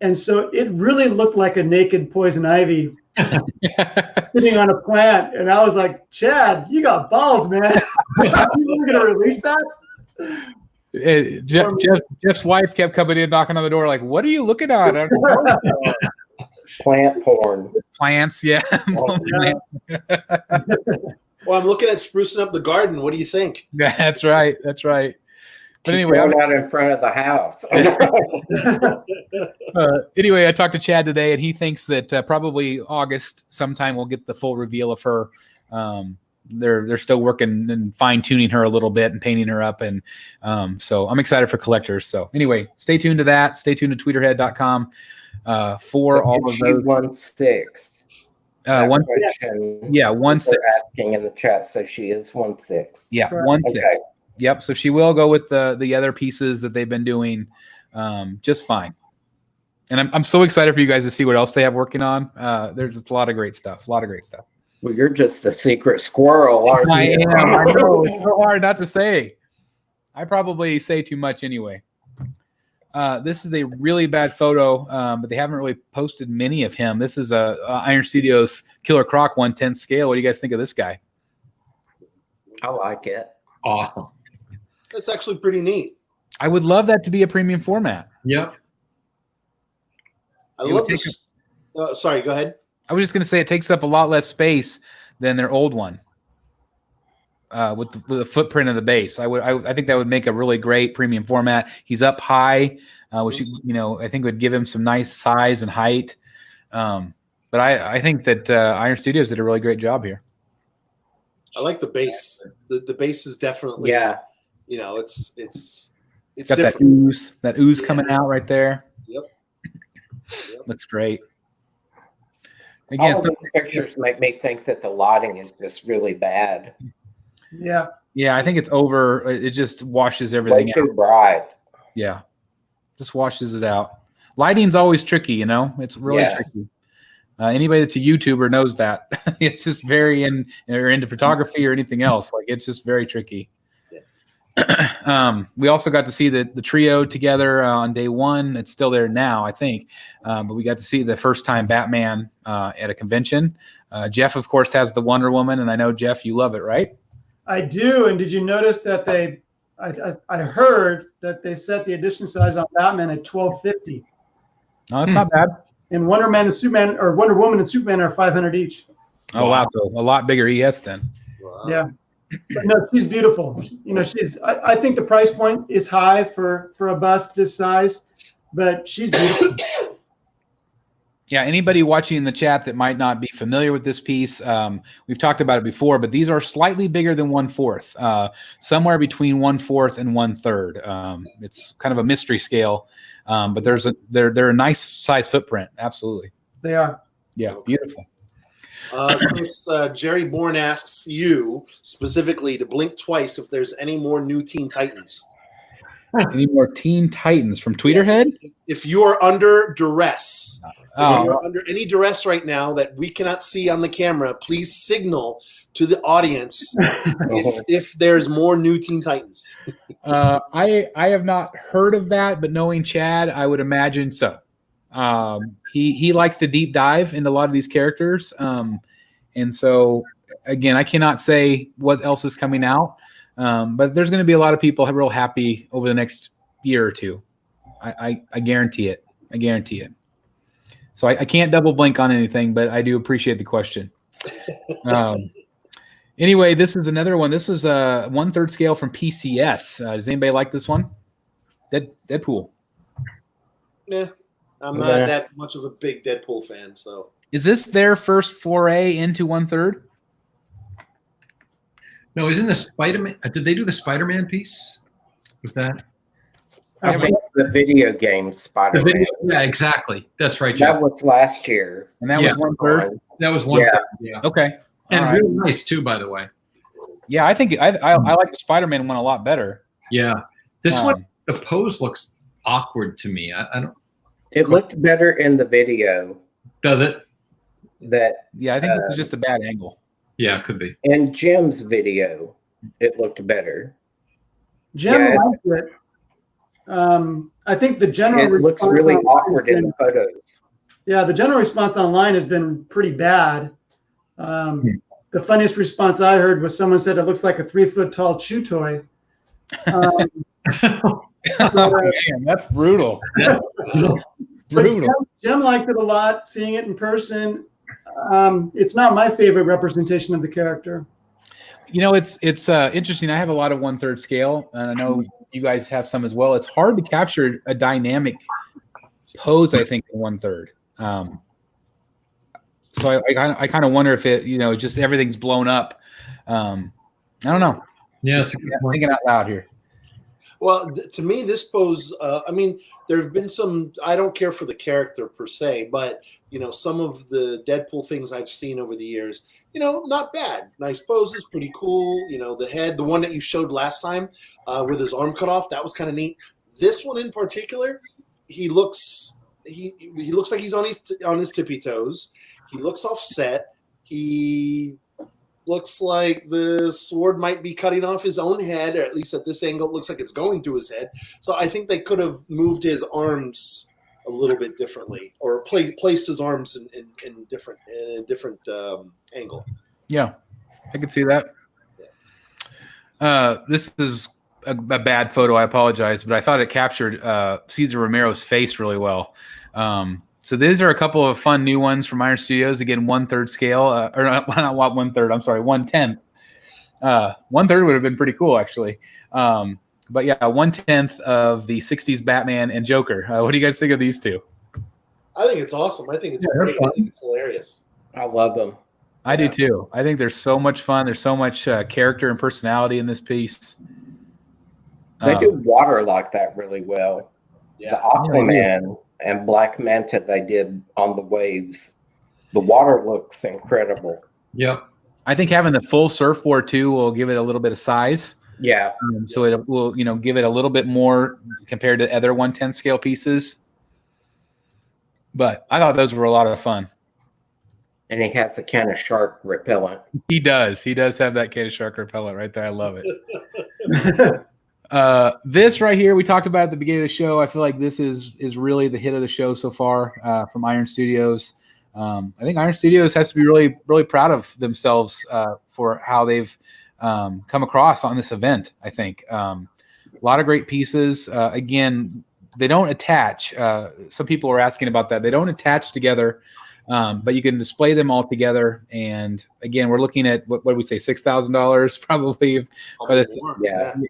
And so it really looked like a naked Poison Ivy sitting on a plant. And I was like, Chad, you got balls, man. You were going to release that? Jeff's wife kept coming in, knocking on the door, like, what are you looking at? Plant porn. Plants, yeah. Well, I'm looking at sprucing up the garden. What do you think? Yeah, that's right. That's right. But She's anyway, going out in front of the house. anyway, I talked to Chad today, and he thinks that probably August sometime we'll get the full reveal of her. They're still working and fine tuning her a little bit and painting her up, and so I'm excited for collectors. So anyway, stay tuned to that. Stay tuned to tweeterhead.com for all of those. 1/6. 1/6. Yeah, 1/6. Asking in the chat, so she is 1/6. Yeah, 1/6. Okay. Yep. So she will go with the other pieces that they've been doing just fine. And I'm so excited for you guys to see what else they have working on. There's just a lot of great stuff. Well, You're just the secret squirrel, aren't you? I am. I know. It's so hard not to say. I probably say too much anyway. This is a really bad photo, but they haven't really posted many of him. This is a Iron Studios Killer Croc 1/10 scale. What do you guys think of this guy? I like it. Awesome. That's actually pretty neat. I would love that to be a premium format. Yep. I love this. Sorry, go ahead. I was just going to say it takes up a lot less space than their old one with the footprint of the base. I think that would make a really great premium format. He's up high, which I think would give him some nice size and height. But I think that Iron Studios did a really great job here. I like the base. The base is definitely it's got different. that ooze coming out right there. Yep. Looks great. Again, All of these pictures make me think that the lighting is just really bad. Yeah. yeah, I think it's over. It just washes Way everything out. too bright. Yeah, just washes it out. Lighting's always tricky, you know. It's really Yeah. tricky. Anybody that's a YouTuber knows that. It's just very or into photography or anything else. Like it's just very tricky. We also got to see the trio together on day one. It's still there now, I think. But we got to see the first time Batman at a convention. Jeff, of course, has the Wonder Woman, and I know Jeff, you love it, right? I do. And did you notice that I heard that they set the edition size on Batman at 1250. No, that's not bad. And Wonder Woman and Superman are 500 each. Oh wow, so a lot bigger ES then. Wow. Yeah. But no, she's beautiful. You know, I think the price point is high for a bust this size, but she's beautiful. Yeah, anybody watching in the chat that might not be familiar with this piece, we've talked about it before, but these are slightly bigger than 1/4, somewhere between 1/4 and 1/3. It's kind of a mystery scale, but they're a nice size footprint. Absolutely. They are. Yeah, beautiful. Chris, Jerry Bourne asks you specifically to blink twice if there's any more new Teen Titans. Any more Teen Titans from Tweeterhead? Yes. If you are under duress, if Oh, you're under any duress right now that we cannot see on the camera, please signal to the audience if there's more new Teen Titans. I have not heard of that, but knowing Chad, I would imagine so. He likes to deep dive into a lot of these characters, and so again, I cannot say what else is coming out, but there's going to be a lot of people real happy over the next year or two. I guarantee it. I guarantee it. So I can't double blink on anything, but I do appreciate the question. Anyway, this is another one. This is a 1/3 scale from PCS. Does anybody like this one? Deadpool. Yeah, I'm not that much of a big Deadpool fan. So Is this their first foray into 1/3? No, isn't the Spider-Man? Did they do the Spider-Man piece with that? I think the video game Spider-Man. Yeah, exactly. That's right, Jeff. That was last year. And that was 1/3? That was one. Yeah. Yeah. Okay. And All right. really nice too, by the way. Yeah, I think I like the Spider-Man one a lot better. Yeah. This one, the pose looks awkward to me. I don't. It looked better in the video. Does it? Yeah, I think this is just a bad angle. Yeah, it could be. In Jim's video, it looked better. Jim Yeah. liked it. I think the general It looks response really online awkward has in been- the photos. Yeah, the general response online has been pretty bad. The funniest response I heard was someone said it looks like a 3-foot tall chew toy. Oh, man, that's brutal. Brutal. Jim liked it a lot, seeing it in person. It's not my favorite representation of the character. You know, it's interesting. I have a lot of 1/3 scale, and I know you guys have some as well. It's hard to capture a dynamic pose, I think, in 1/3. So I kind of wonder if it, just everything's blown up. I don't know. Yeah, Just thinking out loud here. well, to me, this pose. I mean, there have been some. I don't care for the character per se, but some of the Deadpool things I've seen over the years. Not bad. Nice poses, pretty cool. The head, the one that you showed last time with his arm cut off, that was kind of neat. This one in particular, he looks like he's on his tippy toes. He looks offset. He looks like the sword might be cutting off his own head, or at least at this angle, it looks like it's going through his head. So I think they could have moved his arms a little bit differently, or placed his arms in a different angle. Yeah, I could see that. This is a bad photo. I apologize, but I thought it captured Cesar Romero's face really well. So these are a couple of fun new ones from Iron Studios. Again, 1/3 scale, or not 1/3. I'm sorry, 1/10. 1/3 would have been pretty cool, actually. But yeah, 1/10 of the '60s Batman and Joker. What do you guys think of these two? I think it's awesome. I think it's great. I think it's hilarious. I love them. I do too. I think there's so much fun. There's so much character and personality in this piece. They do water like that really well. Yeah. The Aquaman and Black Manta they did on the waves. The water looks incredible. Yep. I think having the full surfboard too will give it a little bit of size. Yeah. So it will, give it a little bit more compared to other 1/10 scale pieces. But I thought those were a lot of fun. And he has a can of shark repellent. He does. He does have that can of shark repellent right there. I love it. This right here, we talked about at the beginning of the show. I feel like this is really the hit of the show so far from Iron Studios. I think Iron Studios has to be really, really proud of themselves for how they've come across on this event. I think a lot of great pieces. Again, they don't attach. Some people are asking about that. They don't attach together, but you can display them all together. And again, we're looking at what do we say, $6,000 probably. But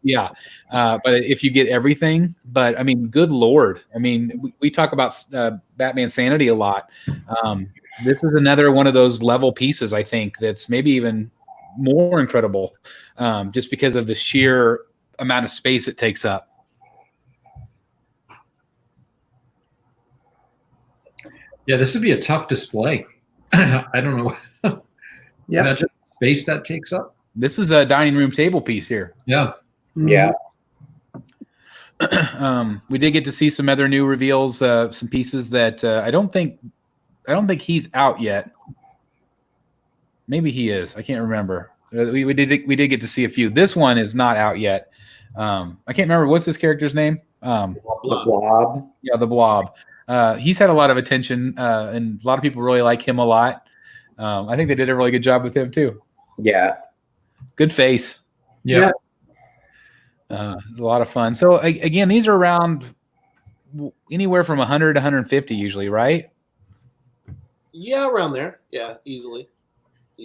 yeah. But if you get everything, but I mean, good Lord, I mean, we talk about Batman Sanity a lot. This is another one of those level pieces, I think, that's maybe even more incredible, just because of the sheer amount of space it takes up. Yeah, this would be a tough display. I don't know. Yeah. Imagine the space that takes up. This is a dining room table piece here. Yeah. Yeah. We did get to see some other new reveals, some pieces that I don't think he's out yet. Maybe he is. I can't remember. We did get to see a few. This one is not out yet. I can't remember what's this character's name. The Blob. Yeah, the Blob. He's had a lot of attention, and a lot of people really like him a lot. I think they did a really good job with him too. Yeah. Good face. Yeah. It's a lot of fun. So again, these are around anywhere from 100 to 150 usually, right? Yeah, around there. Yeah, easily.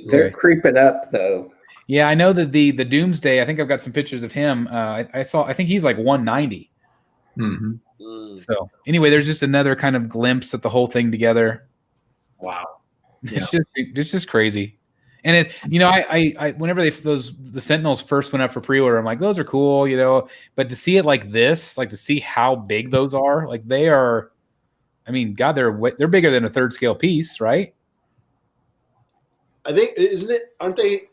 They're creeping up though. Yeah, I know that the Doomsday, I think I've got some pictures of him. I think he's like 190. Mm-hmm. So anyway, there's just another kind of glimpse at the whole thing together. Wow. It's just crazy. And it, I whenever the Sentinels first went up for pre-order, I'm like, those are cool, but to see it like this, like to see how big those are, like they are, I mean, God, they're bigger than a third scale piece, right? I think, aren't they,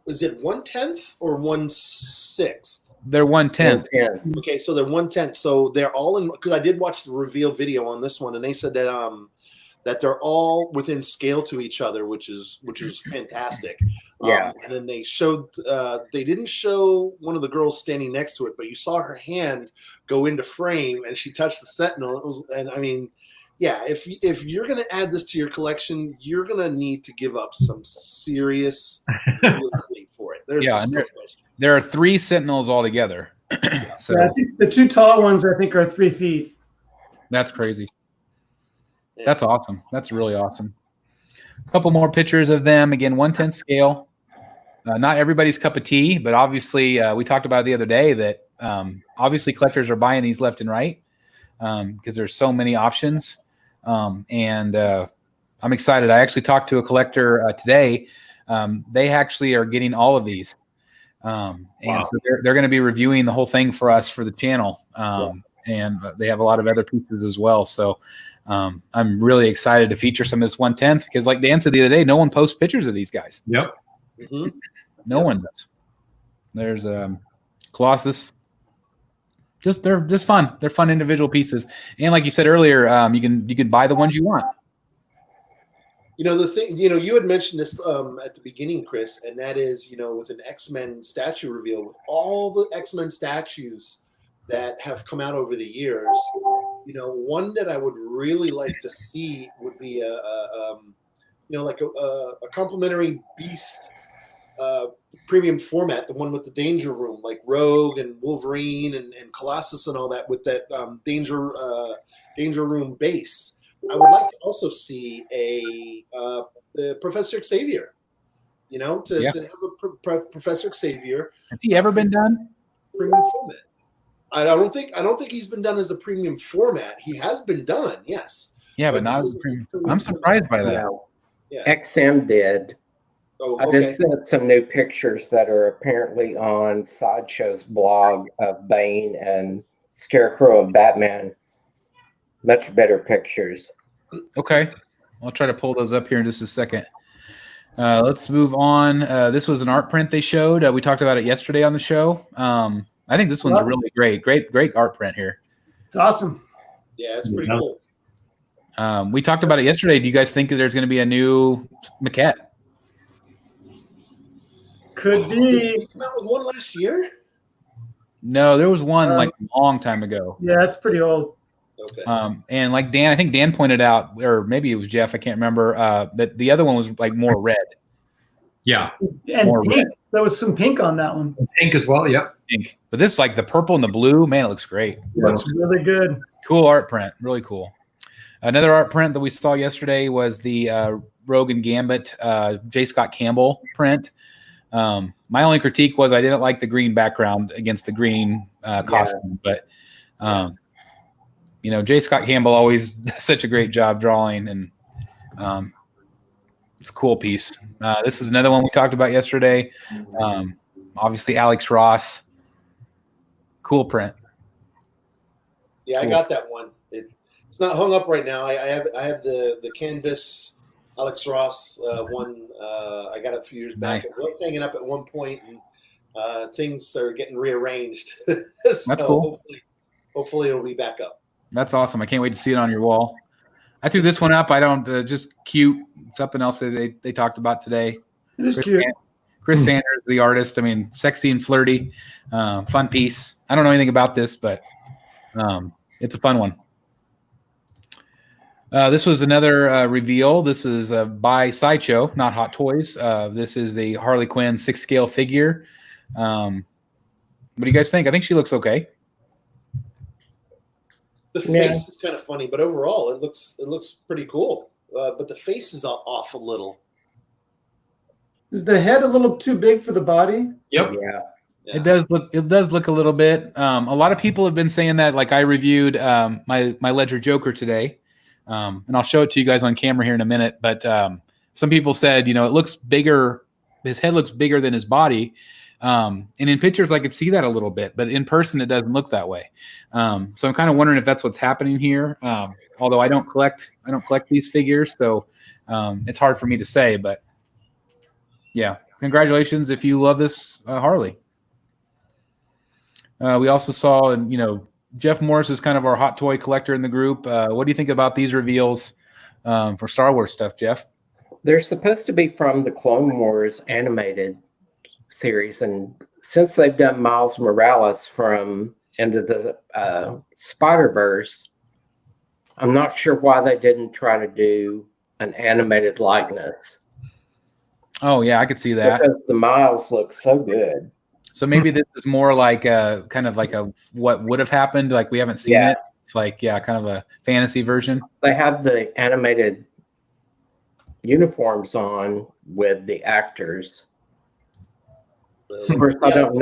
is it 1/10 or 1/6? They're 1/10. Okay, so they're 1/10. So they're all in, because I did watch the reveal video on this one, and they said that they're all within scale to each other, which is fantastic. Yeah. And then they showed, they didn't show one of the girls standing next to it, but you saw her hand go into frame, and she touched the Sentinel. And I mean, yeah, if you're going to add this to your collection, you're going to need to give up some serious publicity for it. There's just no question. There are 3 Sentinels altogether. So I think the 2 tall ones, I think, are 3 feet. That's crazy. Yeah. That's awesome. That's really awesome. A couple more pictures of them. Again, 1/10 scale. Not everybody's cup of tea, but obviously we talked about it the other day that obviously collectors are buying these left and right because there's so many options. And I'm excited. I actually talked to a collector today. They actually are getting all of these. And so they're going to be reviewing the whole thing for us for the channel. And they have a lot of other pieces as well. So I'm really excited to feature some of this 1/10 because like Dan said the other day, no one posts pictures of these guys. Yep. Mm-hmm. No one does. There's Colossus. They're just fun. They're fun individual pieces. And like you said earlier, you can buy the ones you want. The thing, you had mentioned this at the beginning, Chris, and that is, with an X-Men statue reveal, with all the X-Men statues that have come out over the years, one that I would really like to see would be a complimentary Beast premium format, the one with the Danger Room, like Rogue and Wolverine and Colossus and all that, with that Danger Room base. I would like to also see a Professor Xavier, to have a Professor Xavier. Has he ever been done? Premium format. I don't think he's been done as a premium format. He has been done, yes. Yeah, but not as a premium. I'm surprised by that. Yeah. XM did. Oh, I just sent some new pictures that are apparently on Sideshow's blog of Bane and Scarecrow and Batman. Much better pictures. Okay. I'll try to pull those up here in just a second. Let's move on. This was an art print they showed. We talked about it yesterday on the show. I think this one's really great. Great art print here. It's awesome. Yeah, it's pretty cool. We talked about it yesterday. Do you guys think that there's going to be a new maquette? Did Could be. you come out with one last year? No, there was one like a long time ago. Yeah, it's pretty old. Okay. And like Dan, I think Dan pointed out, or maybe it was Jeff, I can't remember, that the other one was like more red. Yeah. And More pink. red. There was some pink on that one. Pink as well. Yep. Pink. But this, like the purple and the blue, man, it looks great. Looks really good. Cool art print. Really cool. Another art print that we saw yesterday was the Rogue and Gambit J. Scott Campbell print. My only critique was I didn't like the green background against the green costume, but you know, J. Scott Campbell always does such a great job drawing, and it's a cool piece. This is another one we talked about yesterday. Obviously, Alex Ross. Cool print. Yeah, Cool. I got that one. It's not hung up right now. I have the canvas Alex Ross one. I got it a few years back. Nice. It was hanging up at one point, and things are getting rearranged. So That's cool. Hopefully it'll be back up. That's awesome. I can't wait to see it on your wall. I threw this one up. I don't just cute. Something else that they talked about today. It is cute. Chris Sanders, the artist. I mean, sexy and flirty, fun piece. I don't know anything about this, but it's a fun one. This was another reveal. This is by Sideshow, not Hot Toys. This is a Harley Quinn 6-scale figure. What do you guys think? I think she looks okay. The face is kind of funny, but overall it looks pretty cool. But the face is off a little. Is the head a little too big for the body? Yep. Yeah. It does look a little bit. A lot of people have been saying that. Like I reviewed my Ledger Joker today, and I'll show it to you guys on camera here in a minute. But some people said, you know, it looks bigger. His head looks bigger than his body. And in pictures, I could see that a little bit, but in person, it doesn't look that way. So I'm kind of wondering if that's what's happening here. Although I don't collect these figures, so it's hard for me to say. But yeah, congratulations if you love this Harley. We also saw, and you know, Jeff Morris is kind of our hot toy collector in the group. What do you think about these reveals for Star Wars stuff, Jeff? They're supposed to be from the Clone Wars animated series, and since they've done Miles Morales from Into the Spider-Verse, I'm not sure why they didn't try to do an animated likeness. Oh yeah, I could see that. Because the Miles look so good. So maybe this is more like a kind of like a what would have happened. Like we haven't seen it. It's like kind of a fantasy version. They have the animated uniforms on with the actors. Of course, I don't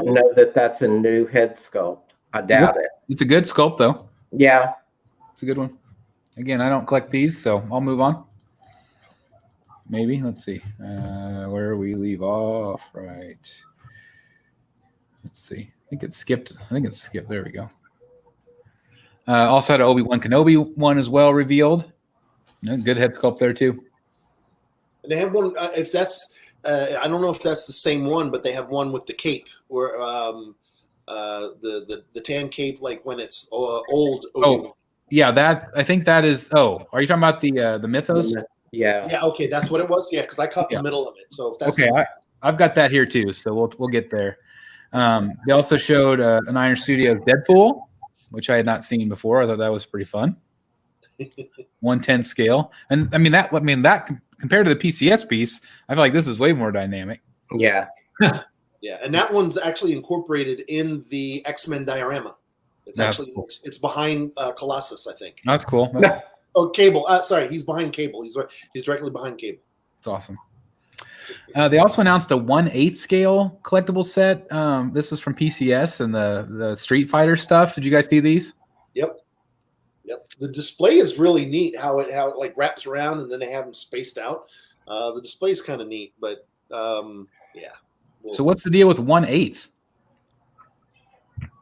know that that's a new head sculpt. I doubt it. It's a good sculpt though. Yeah, it's a good one. Again, I don't collect these, so I'll move on. Maybe let's see where we leave off. Right. Let's see. I think it's skipped. There we go. Also had an Obi-Wan Kenobi one as well revealed. Good head sculpt there too. And they have one. If that's, I don't know if that's the same one, but they have one with the cape, where the tan cape, like when it's old. Oh, yeah. That I think that is. Oh, are you talking about the Mythos? Yeah. Yeah. Okay, that's what it was. Yeah, because I caught the middle of it. So if that's okay, I've got that here too. So we'll get there. They also showed an Iron Studios Deadpool, which I had not seen before. I thought that was pretty fun. 1/10 scale, and I mean that compared to the PCS piece, I feel like this is way more dynamic. Yeah. Yeah, and that one's actually incorporated in the X-Men diorama. It's actually cool. It's behind Colossus, I think. That's cool. Oh, Cable. Sorry, he's behind Cable. He's directly behind Cable. It's awesome. They also announced a 1/8 scale collectible set. This is from PCS and the Street Fighter stuff. Did you guys see these? Yep. The display is really neat. How it like wraps around and then they have them spaced out. The display is kind of neat, but yeah. So what's the deal with 1/8?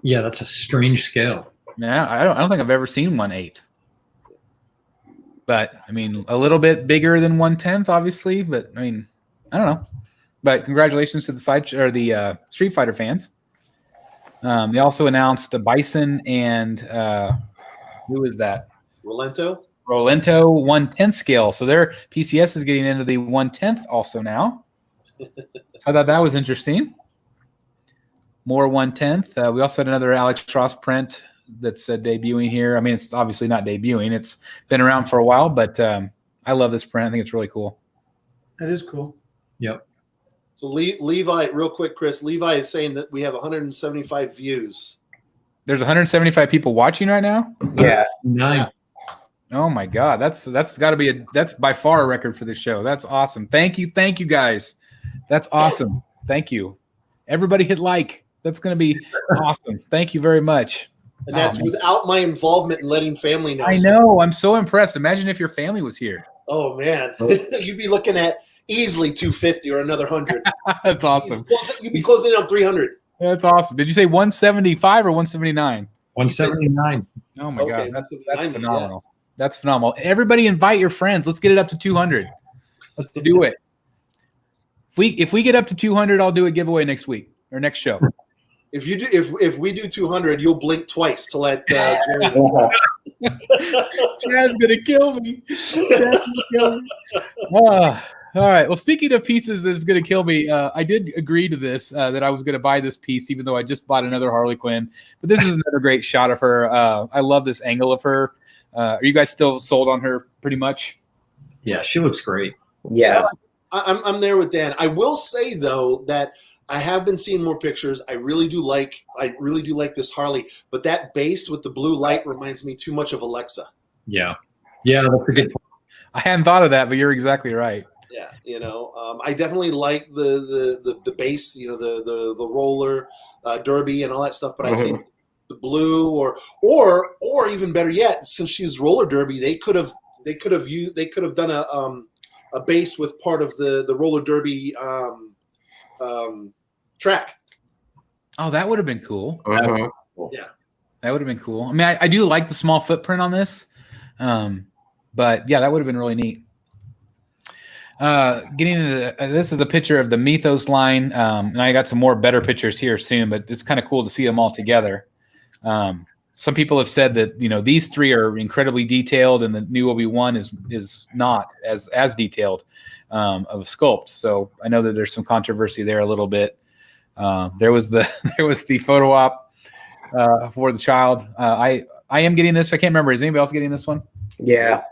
Yeah, that's a strange scale. Yeah, I don't think I've ever seen 1/8. But I mean, a little bit bigger than 1/10, obviously. But I mean, I don't know. But congratulations to the Street Fighter fans. They also announced a Bison and who is that? Rolento 1/10 scale. So their PCS is getting into the 1/10 also now. So I thought that was interesting. More 1/10. We also had another Alex Ross print that's debuting here. I mean, it's obviously not debuting. It's been around for a while, but I love this print. I think it's really cool. That is cool. Yep. So Levi, real quick, Chris. Levi is saying that we have 175 views. There's 175 people watching right now. Yeah. 9. Oh my God, that's got to be that's by far a record for this show. That's awesome. Thank you guys. That's awesome. Thank you. Everybody hit like. That's going to be awesome. Thank you very much. And that's without my involvement in letting family know. I know. I'm so impressed. Imagine if your family was here. Oh man, you'd be looking at easily 250 or another 100. That's awesome. You'd be closing in on 300. That's awesome. Did you say 175 or 179? 179. Oh my Okay, God, that's 179, phenomenal. Yeah. That's phenomenal. Everybody invite your friends. Let's get it up to 200. Let's do it. If we get up to 200, I'll do a giveaway next week or next show. If you do, if we do 200, you'll blink twice to let Jerry. Chad's gonna kill me. All right. Well, speaking of pieces that's gonna kill me, I did agree to this that I was gonna buy this piece, even though I just bought another Harley Quinn. But this is another great shot of her. I love this angle of her. Are you guys still sold on her? Pretty much. Yeah, she looks great. Yeah. I'm there with Dan. I will say though that I have been seeing more pictures. I really do like this Harley, but that base with the blue light reminds me too much of Alexa. Yeah. Yeah, that's a good point. I hadn't thought of that, but you're exactly right. Yeah, I definitely like the base, the roller derby and all that stuff. But I think the blue or even better yet, since she's roller derby, they could have done a base with part of the roller derby track. Oh, that would have been cool. Yeah, that would have been cool. I mean, I do like the small footprint on this, but yeah, that would have been really neat. Getting into this is a picture of the Mythos line, and I got some more better pictures here soon, but it's kind of cool to see them all together. Some people have said that these three are incredibly detailed, and the new Obi-Wan is not as detailed of a sculpt. So I know that there's some controversy there a little bit. There was the photo op for the child. I am getting this. I can't remember. Is anybody else getting this one? Yeah.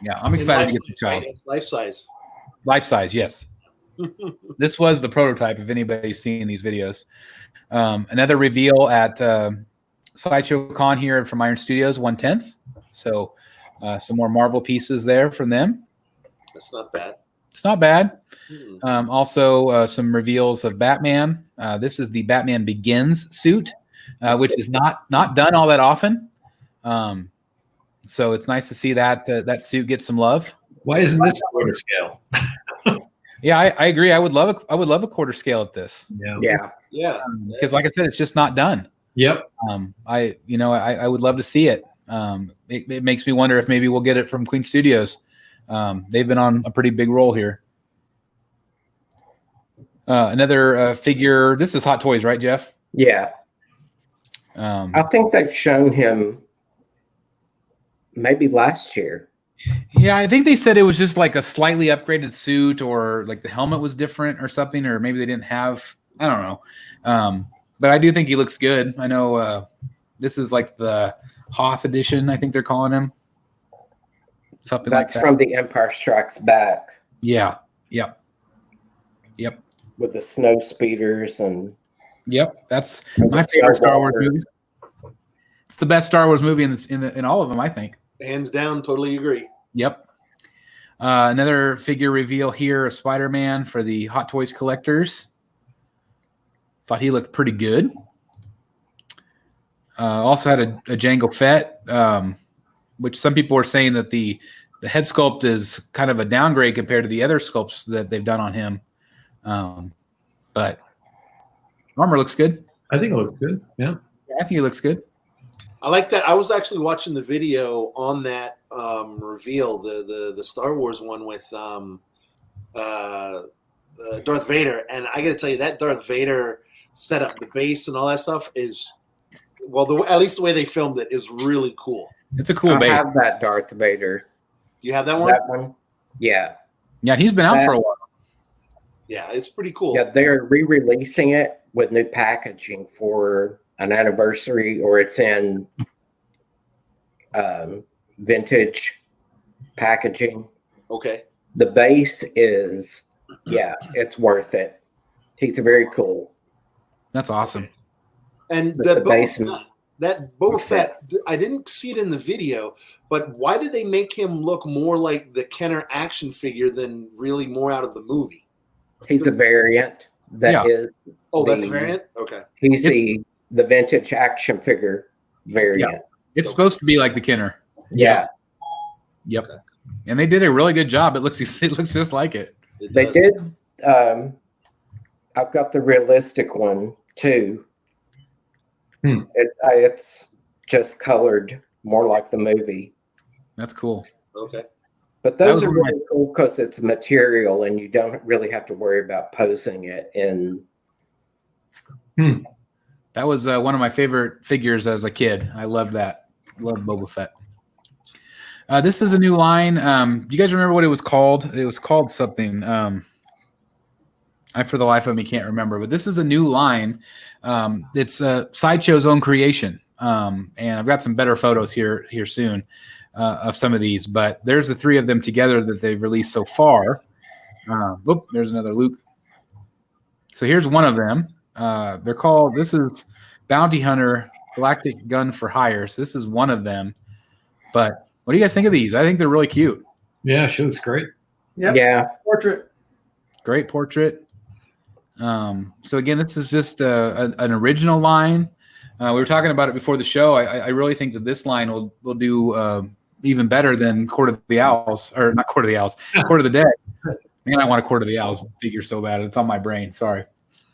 Yeah, I'm excited to get the child. Life size. Life size, yes. This was the prototype, if anybody's seen these videos. Another reveal at Sideshow Con here from Iron Studios, 1/10. So some more Marvel pieces there from them. That's not bad. It's not bad. Also, some reveals of Batman. This is the Batman Begins suit, which is not done all that often. So it's nice to see that suit get some love. Why isn't this quarter scale? Yeah, I agree. I would love a quarter scale at this. Yeah. Because like I said, it's just not done. Yep. I would love to see it. It makes me wonder if maybe we'll get it from Queen Studios. They've been on a pretty big roll here. Another figure. This is Hot Toys, right, Jeff? Yeah. I think they've shown him maybe last year. Yeah, I think they said it was just like a slightly upgraded suit, or like the helmet was different or something, or maybe they didn't have. I don't know. But I do think he looks good. I know this is like the Hoth edition, I think they're calling him. Something That's like that. from The Empire Strikes Back. Yeah. Yep. With the snow speeders and. Yep. That's my favorite Star Wars movie. It's the best Star Wars movie in all of them, I think. Hands down, totally agree. Yep. Another figure reveal here of Spider-Man for the Hot Toys collectors. Thought he looked pretty good. Also had a Jango Fett, which some people were saying that the head sculpt is kind of a downgrade compared to the other sculpts that they've done on him. But armor looks good. I think it looks good. Yeah. I think it looks good. I like that. I was actually watching the video on that reveal, the Star Wars one with Darth Vader, and I got to tell you that Darth Vader setup, the base and all that stuff is, well, at least the way they filmed it is really cool. It's a cool I base. have that Darth Vader. You have that one? That one? Yeah. Yeah, he's been out for a while. Yeah, it's pretty cool. Yeah, they're re-releasing it with new packaging for an anniversary, or it's in vintage packaging. Okay. The base is, yeah, it's worth it. He's very cool. That's awesome. And The base, that Boba Fett, I didn't see it in the video, but why did they make him look more like the Kenner action figure than really more out of the movie? he's a variant. That is. Oh, that's a variant? Okay. He's the vintage action figure variant. Yeah. It's supposed to be like the Kenner. Yeah. Yep. Okay. And they did a really good job. It looks just like it. They did. I've got the realistic one too. It's just colored more like the movie. That's cool. Okay. But those are really cool because it's material and you don't really have to worry about posing it in. That was one of my favorite figures as a kid. I loved that. Loved Boba Fett. This is a new line. Do you guys remember what it was called? It was called something. I, for the life of me, can't remember. But this is a new line. It's Sideshow's own creation. And I've got some better photos here soon of some of these. But there's the three of them together that they've released so far. There's another Luke. So here's one of them. They're called, this is Bounty Hunter Galactic Gun for Hire. So this is one of them. But what do you guys think of these? I think they're really cute. Yeah, she looks great. Yep. Yeah. Portrait. Great portrait. So again, this is just an original line. We were talking about it before the show. I really think that this line will do even better than Court of the Owls, or not Court of the Owls, Court of the Dead. Man, I want a Court of the Owls figure so bad. It's on my brain. Sorry.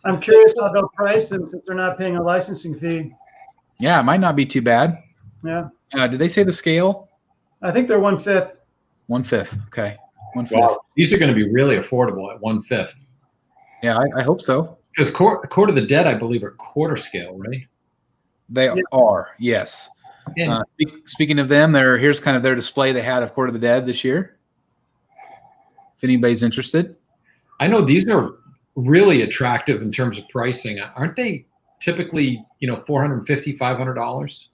I'm curious how they'll price them since they're not paying a licensing fee. Yeah, it might not be too bad. Yeah. Did they say the scale? I think they're 1/5. 1/5. Okay. 1/5. Wow. These are going to be really affordable at 1/5. Yeah, I hope so. Because Court of the Dead, I believe, are quarter scale, right? They are, yes. Yeah. Speaking of them, here's kind of their display they had of Court of the Dead this year. If anybody's interested. I know these are really attractive in terms of pricing. Aren't they typically, $450, $500?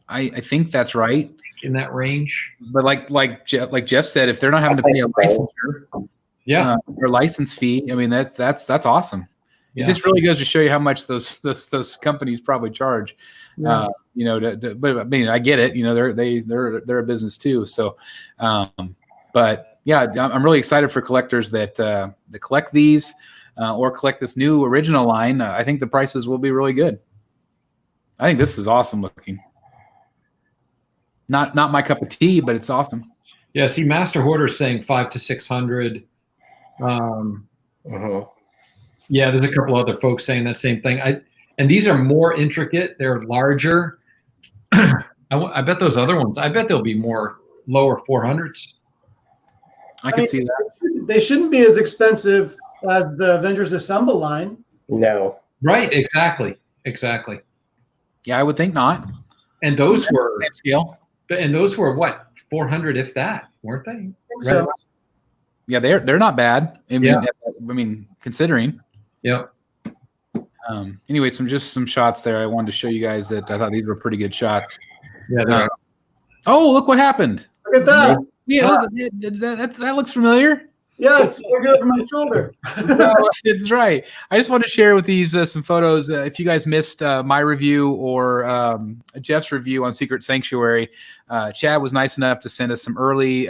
I think that's right. In that range. But like Jeff said, if they're not having to pay a licensure, or license fee, I mean that's awesome. It just really goes to show you how much those companies probably charge. Yeah. But I mean, I get it. They're a business too. So, but yeah, I'm really excited for collectors that collect these or collect this new original line. I think the prices will be really good. I think this is awesome looking. Not my cup of tea, but it's awesome. Yeah, see, Master Hoarder's saying $500 to $600. Yeah, there's a couple other folks saying that same thing. And these are more intricate. They're larger. I bet those other ones, I bet they'll be more lower 400s. I can see that. They shouldn't be as expensive as the Avengers Assemble line. No. Right, exactly. Yeah, I would think not. And those were same scale. And those were what, 400 if that, weren't they? So, yeah, they're not bad. I mean, considering. Yeah. Anyway, some shots there. I wanted to show you guys that I thought these were pretty good shots. Yeah. Look what happened. look at that. Yeah, look, that looks familiar. Yeah, it's right over my shoulder. It's right. I just want to share with these some photos. If you guys missed my review or Jeff's review on Secret Sanctuary, Chad was nice enough to send us some early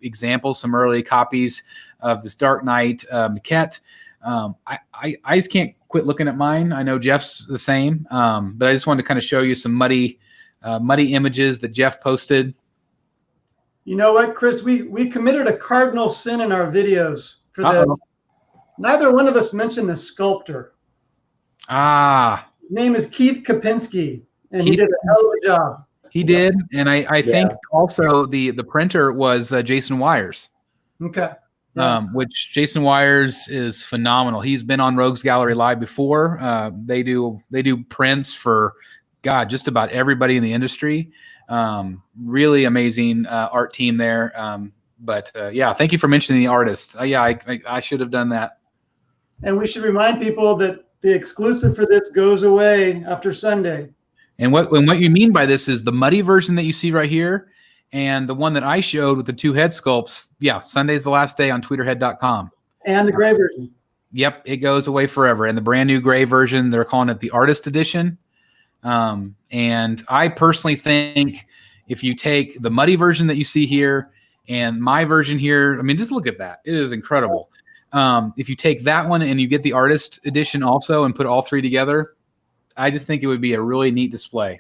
examples, some early copies of this Dark Knight maquette. I just can't quit looking at mine. I know Jeff's the same, but I just wanted to kind of show you some muddy images that Jeff posted. You know what, Chris? We committed a cardinal sin in our videos. Neither one of us mentioned the sculptor. His His name is Keith Kapinski. and he did a hell of a job. He did, and I think also the printer was Jason Wires. Okay. Yeah. Which Jason Wires is phenomenal. He's been on Rogues Gallery Live before. They do prints for just about everybody in the industry. Really amazing art team there. But thank you for mentioning the artist. I should have done that. And we should remind people that the exclusive for this goes away after Sunday. And what you mean by this is the muddy version that you see right here, and the one that I showed with the 2 head sculpts. Yeah, Sunday's the last day on tweeterhead.com. And the gray version. Yep, it goes away forever. And the brand new gray version, they're calling it the Artist Edition. And I personally think if you take the muddy version that you see here and my version here, I mean, just look at that. It is incredible. If you take that one and you get the Artist Edition also and put all 3 together, I just think it would be a really neat display.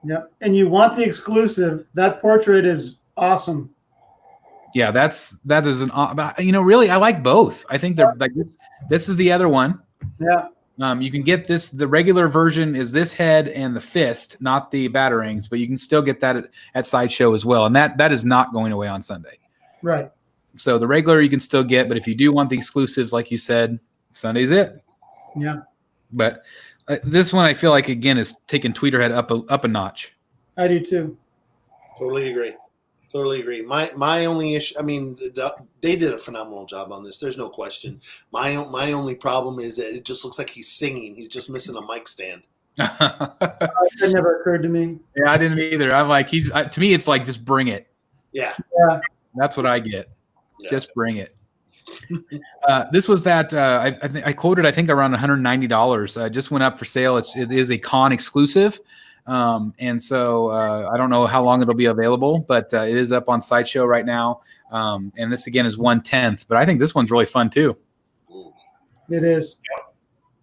Yep. And you want the exclusive. That portrait is awesome. Yeah, that is really, I like both. I think they're like this is the other one. Yeah. You can get this, the regular version is this head and the fist, not the batarangs, but you can still get that at Sideshow as well. And that is not going away on Sunday. Right. So the regular you can still get, but if you do want the exclusives, like you said, Sunday's it. Yeah. But this one, I feel like, again, is taking Tweeterhead up a notch. I do too. Totally agree. My only issue, I mean, they did a phenomenal job on this. There's no question. My only problem is that it just looks like he's singing. He's just missing a mic stand. That never occurred to me. Yeah, I didn't either. I'm like, to me, it's like, just bring it. Yeah. Yeah. That's what I get. Yeah. Just bring it. This was that I quoted, I think, around $190. Just went up for sale. It is a con exclusive, and so I don't know how long it'll be available, but it is up on Sideshow right now. And this again is 1/10, but I think this one's really fun too. It is.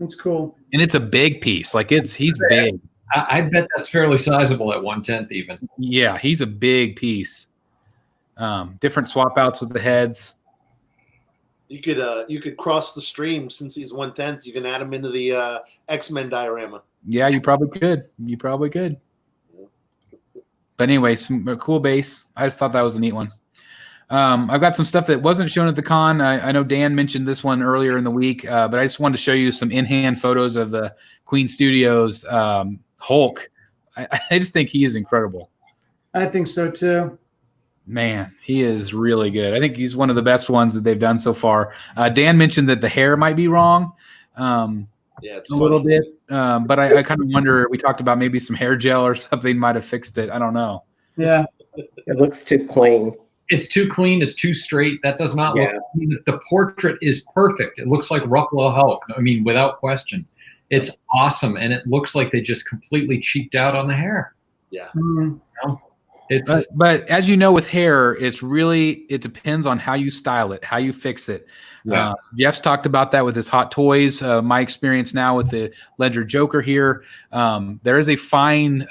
It's cool, and it's a big piece. Like he's big. I bet that's fairly sizable at 1/10 even. Yeah, he's a big piece. Different swap outs with the heads. You could cross the stream since he's 1/10. You can add him into the X-Men diorama. Yeah, you probably could. But anyway, a cool base. I just thought that was a neat one. I've got some stuff that wasn't shown at the con. I know Dan mentioned this one earlier in the week, but I just wanted to show you some in-hand photos of the Queen Studios Hulk. I just think he is incredible. I think so too. Man, he is really good. I think he's one of the best ones that they've done so far. Dan mentioned that the hair might be wrong. It's a little bit. But I kind of wonder, we talked about maybe some hair gel or something might have fixed it. I don't know. Yeah. It looks too clean. It's too clean. It's too straight. That does not look clean. The portrait is perfect. It looks like Ruffalo Hulk. I mean, without question. It's awesome. And it looks like they just completely cheaped out on the hair. Yeah. Mm-hmm. But as you know, with hair, it depends on how you style it, how you fix it. Yeah. Jeff's talked about that with his Hot Toys. My experience now with the Ledger Joker here, there is a fine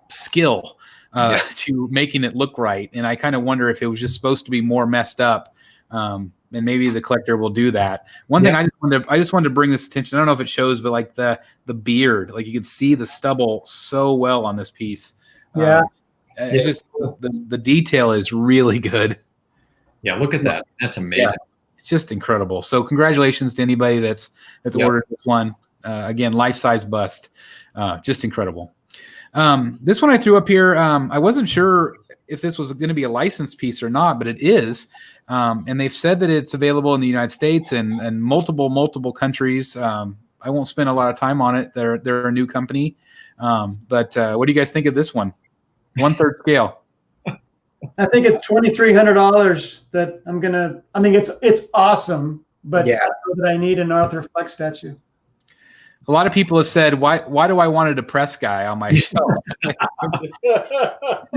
skill to making it look right. And I kind of wonder if it was just supposed to be more messed up. And maybe the collector will do that. One thing I just wanted to bring this attention. I don't know if it shows, but like the beard, like you can see the stubble so well on this piece. Yeah. It's just the detail is really good. Yeah, look at that. That's amazing. Yeah, it's just incredible. So congratulations to anybody that's ordered this one. Again, life-size bust. Just incredible. This one I threw up here. I wasn't sure if this was going to be a licensed piece or not, but it is. And they've said that it's available in the United States and multiple countries. I won't spend a lot of time on it. They're a new company. But what do you guys think of this one? 1/3 scale. I think it's $2,300 that I'm gonna. I mean, it's awesome, but I know that I need an Arthur Fleck statue. A lot of people have said, why do I want a depressed guy on my show?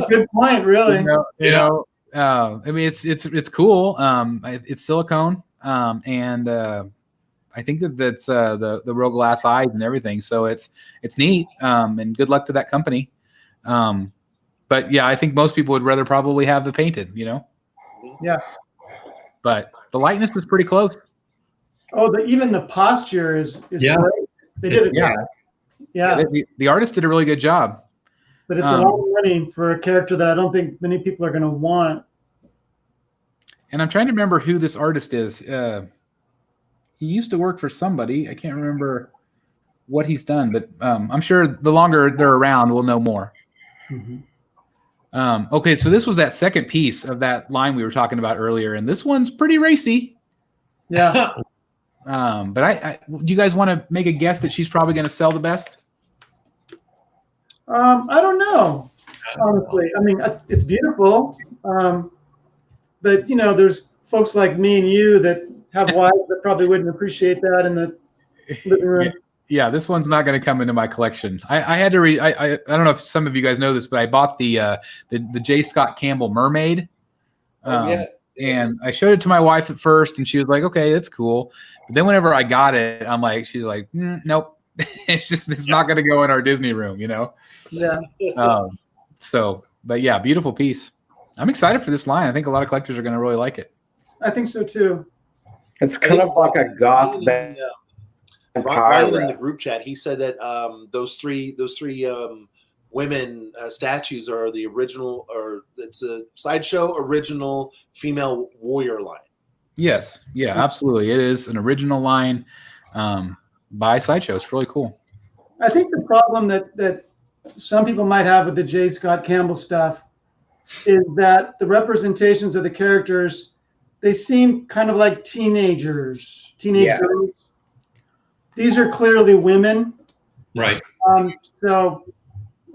Good point, really. I mean, it's cool. It's silicone, and I think that's the real glass eyes and everything. So it's neat, and good luck to that company. But yeah, I think most people would rather probably have the painted, Yeah. But the likeness was pretty close. Oh, even the posture is great. They did it. Yeah. The artist did a really good job. But it's a lot of money for a character that I don't think many people are going to want. And I'm trying to remember who this artist is. He used to work for somebody. I can't remember what he's done, but I'm sure the longer they're around, we'll know more. Mm-hmm. Okay, so this was that second piece of that line we were talking about earlier, and this one's pretty racy. Yeah. But do you guys want to make a guess that she's probably going to sell the best? I don't know, honestly. I mean, it's beautiful. But, you know, there's folks like me and you that have wives that probably wouldn't appreciate that in the living room. Yeah, this one's not going to come into my collection. I had to read. I don't know if some of you guys know this, but I bought the J. Scott Campbell Mermaid. And I showed it to my wife at first, and she was like, "Okay, that's cool." But then whenever I got it, she's like, "Nope, it's not going to go in our Disney room," you know. Yeah. But yeah, beautiful piece. I'm excited for this line. I think a lot of collectors are going to really like it. I think so too. It's kind of like a goth band. Ryan in the group chat, he said that those three women statues are the original, or it's a Sideshow original female warrior line. Yes, yeah, absolutely. It is an original line by Sideshow. It's really cool. I think the problem that some people might have with the J. Scott Campbell stuff is that the representations of the characters, they seem kind of like teenage girls. These are clearly women. Right. So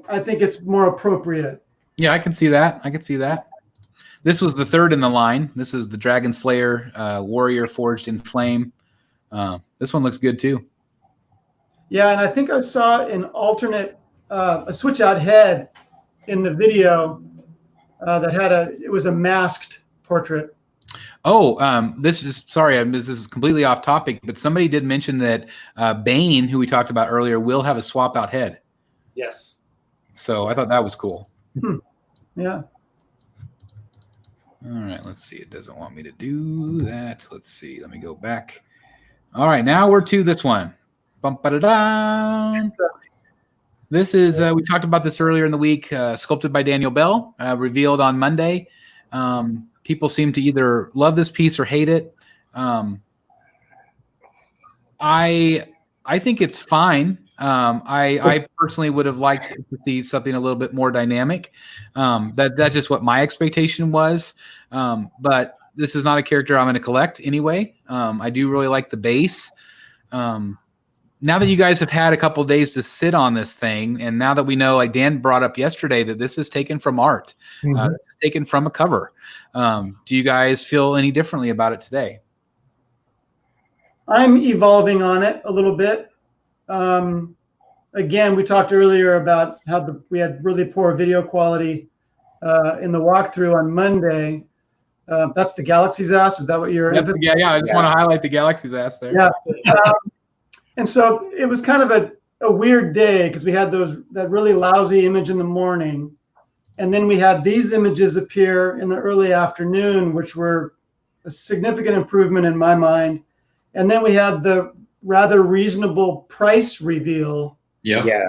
I think it's more appropriate. Yeah, I can see that. This was the third in the line. This is the Dragon Slayer Warrior Forged in Flame. This one looks good too. Yeah, and I think I saw an alternate, a switch out head in the video that had it was a masked portrait. Oh, this is completely off topic, but somebody did mention that Bane, who we talked about earlier, will have a swap out head. Yes. So I thought that was cool. Yeah. All right, let's see. It doesn't want me to do that. Let's see. Let me go back. All right, now we're to this one. Bum-ba-da-da. This is, we talked about this earlier in the week, sculpted by Daniel Bell, revealed on Monday. People seem to either love this piece or hate it. I think it's fine. I personally would have liked to see something a little bit more dynamic. That's just what my expectation was. But this is not a character I'm going to collect anyway. I do really like the base. Now that you guys have had a couple of days to sit on this thing, and now that we know, like Dan brought up yesterday, that this is taken from art, this is taken from a cover. Do you guys feel any differently about it today? I'm evolving on it a little bit. Again, we talked earlier about how we had really poor video quality in the walkthrough on Monday. That's the Galaxy's ass. Is that what you're? Yeah. I just want to highlight the Galaxy's ass there. Yeah. And so it was kind of a weird day because we had that really lousy image in the morning, and then we had these images appear in the early afternoon, which were a significant improvement in my mind. And then we had the rather reasonable price reveal. Yeah.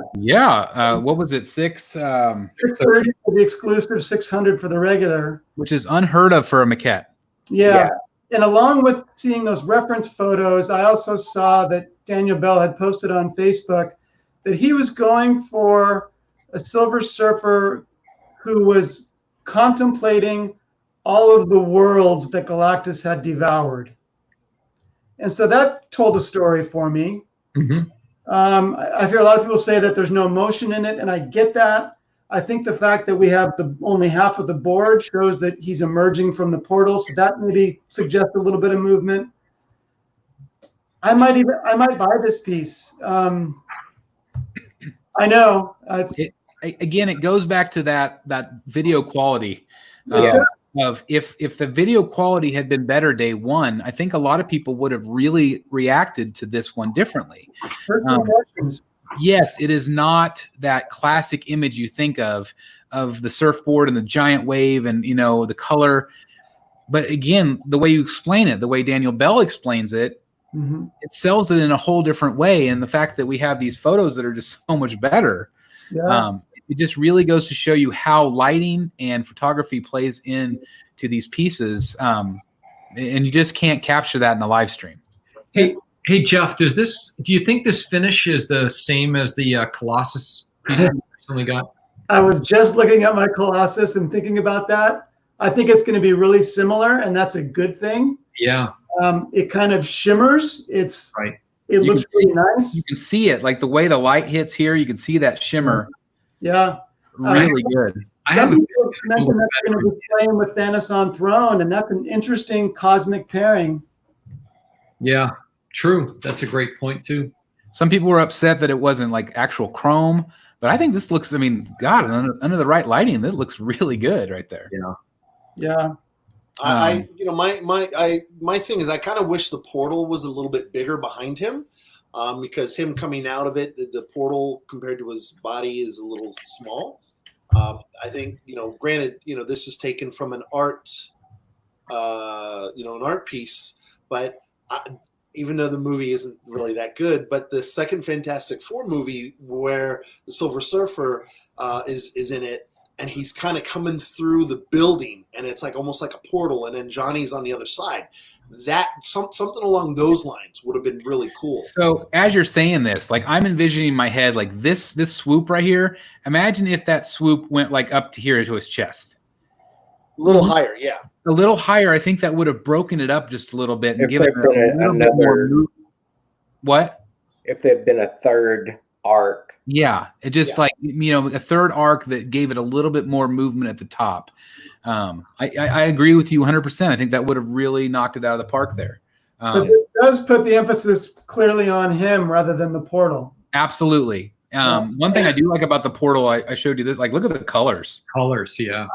What was it? $630 for the exclusive, $600 for the regular, which is unheard of for a maquette. Yeah. And along with seeing those reference photos, I also saw that Daniel Bell had posted on Facebook that he was going for a Silver Surfer who was contemplating all of the worlds that Galactus had devoured. And so that told a story for me. I hear a lot of people say that there's no motion in it, and I get that. I think the fact that we have only half of the board shows that he's emerging from the portal, so that maybe suggests a little bit of movement. I might buy this piece. I know. It goes back to that video quality. Of if the video quality had been better day one, I think a lot of people would have really reacted to this one differently. Yes, it is not that classic image you think of the surfboard and the giant wave and the color. But again, the way you explain it, the way Daniel Bell explains it, it sells it in a whole different way. And the fact that we have these photos that are just so much better, it just really goes to show you how lighting and photography plays in to these pieces. And you just can't capture that in a live stream. Hey Jeff, do you think this finish is the same as the Colossus piece you recently got? I was just looking at my Colossus and thinking about that. I think it's going to be really similar, and that's a good thing. Yeah. It kind of shimmers. It looks really nice. You can see it, like the way the light hits here. You can see that shimmer. Yeah. Really good. Some people mentioned that they're going to be playing with Thanos on Throne, and that's an interesting cosmic pairing. Yeah, true. That's a great point too. Some people were upset that it wasn't like actual chrome, but I think this looks, I mean, God, under the right lighting, that looks really good right there. Yeah. My thing is I kind of wish the portal was a little bit bigger behind him, because him coming out of it, the portal compared to his body is a little small. I think, granted, this is taken from an art piece, but even though the movie isn't really that good, but the second Fantastic Four movie where the Silver Surfer is in it, and he's kind of coming through the building, and it's like almost like a portal, and then Johnny's on the other side. That something along those lines would have been really cool. So as you're saying this, like I'm envisioning in my head, like this swoop right here. Imagine if that swoop went like up to here to his chest. A little higher, yeah. A little higher. I think that would have broken it up just a little bit and If given it a little bit more move. What? If there'd been a third arc. Yeah, it just like, a third arc that gave it a little bit more movement at the top. I agree with you 100%. I think that would have really knocked it out of the park there. But it does put the emphasis clearly on him rather than the portal. Absolutely. One thing I do like about the portal, I showed you this, like, look at the colors. Yeah.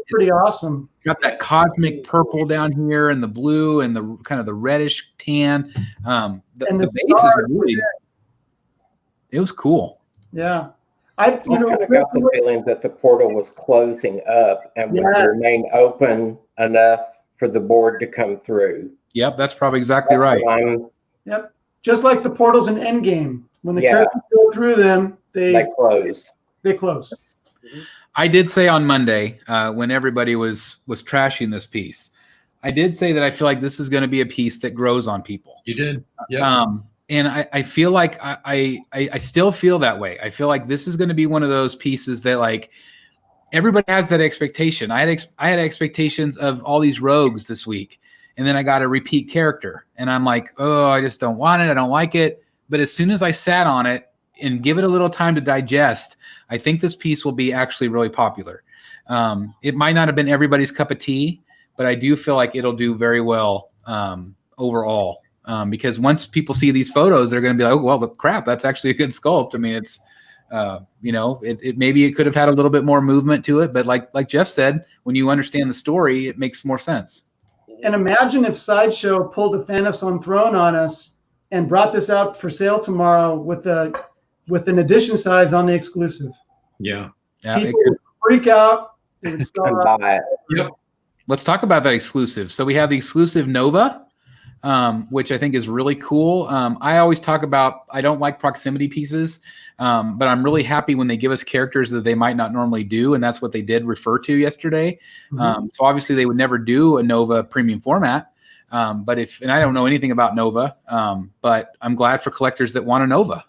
Pretty awesome. Got that cosmic purple down here and the blue and the kind of the reddish tan. The base is really, it was cool. Yeah. I kind of got the feeling that the portal was closing up and would remain open enough for the board to come through. Yep, that's probably exactly right. Yep. Just like the portals in Endgame. When the characters go through them, they close. They close. I did say on Monday, when everybody was trashing this piece, I did say that I feel like this is going to be a piece that grows on people. You did. Yeah. And I feel like I still feel that way. I feel like this is going to be one of those pieces that, like, everybody has that expectation. I had expectations of all these rogues this week, and then I got a repeat character, and I'm like, oh, I just don't want it. I don't like it. But as soon as I sat on it and give it a little time to digest, I think this piece will be actually really popular. It might not have been everybody's cup of tea, but I do feel like it'll do very well overall. Because once people see these photos, they're going to be like, oh, well, crap, that's actually a good sculpt. I mean, it's, maybe it could have had a little bit more movement to it. But like Jeff said, when you understand the story, it makes more sense. And imagine if Sideshow pulled a Thanos on Throne on us and brought this out for sale tomorrow with an edition size on the exclusive. Yeah. People would freak out. They would sell out. Yep. Let's talk about that exclusive. So we have the exclusive Nova, which I think is really cool. I always talk about, I don't like proximity pieces, but I'm really happy when they give us characters that they might not normally do, and that's what they did refer to yesterday. So obviously they would never do a Nova premium format, and I don't know anything about Nova, but I'm glad for collectors that want a Nova.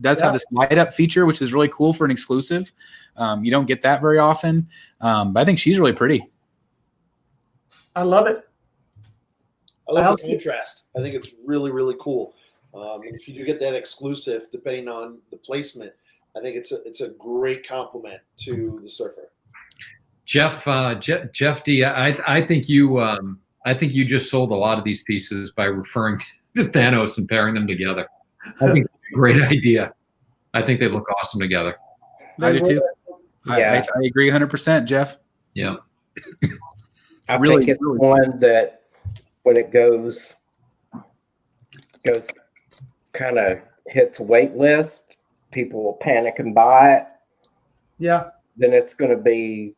Does have this light up feature, which is really cool for an exclusive. You don't get that very often, but I think she's really pretty. I love it. I love the contrast. I think it's really, really cool. And if you do get that exclusive, depending on the placement, I think it's a great compliment to the Surfer. Jeff D, I think you just sold a lot of these pieces by referring to Thanos and pairing them together. I think it's a great idea. I think they look awesome together. I do too. I agree 100%, Jeff. Yeah. I think it's one that when it goes kind of hits wait list, people will panic and buy it. Yeah. Then it's going to be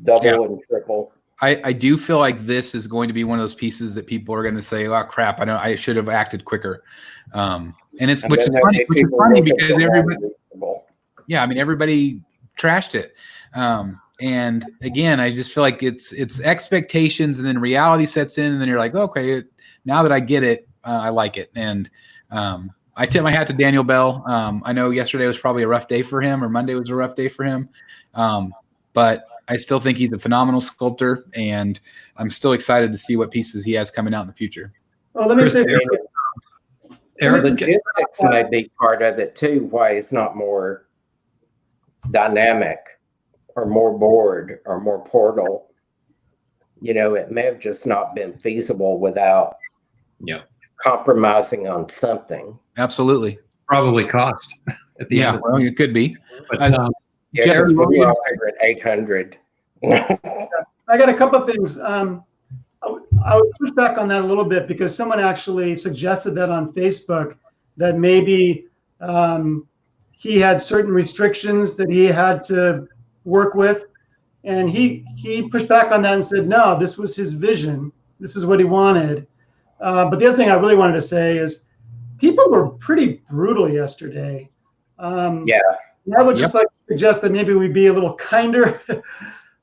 double and triple. I do feel like this is going to be one of those pieces that people are going to say, "Oh crap! I should have acted quicker." And which is funny because everybody, yeah, I mean everybody trashed it. And again, I just feel like it's expectations, and then reality sets in, and then you're like, okay, now that I get it, I like it. And I tip my hat to Daniel Bell. I know yesterday was probably a rough day for him, or Monday was a rough day for him, but I still think he's a phenomenal sculptor, and I'm still excited to see what pieces he has coming out in the future. Oh, let me say, logistics may be part of it too. Why it's not more dynamic, or more board, or more portal. It may have just not been feasible without compromising on something. Absolutely. Probably cost at the end. Well, it could be. But Jeff, we're at 800. I got a couple of things. I would push back on that a little bit because someone actually suggested that on Facebook that maybe he had certain restrictions that he had to work with, and he pushed back on that and said, no, this was his vision. This is what he wanted. But the other thing I really wanted to say is people were pretty brutal yesterday. I would just like to suggest that maybe we be a little kinder.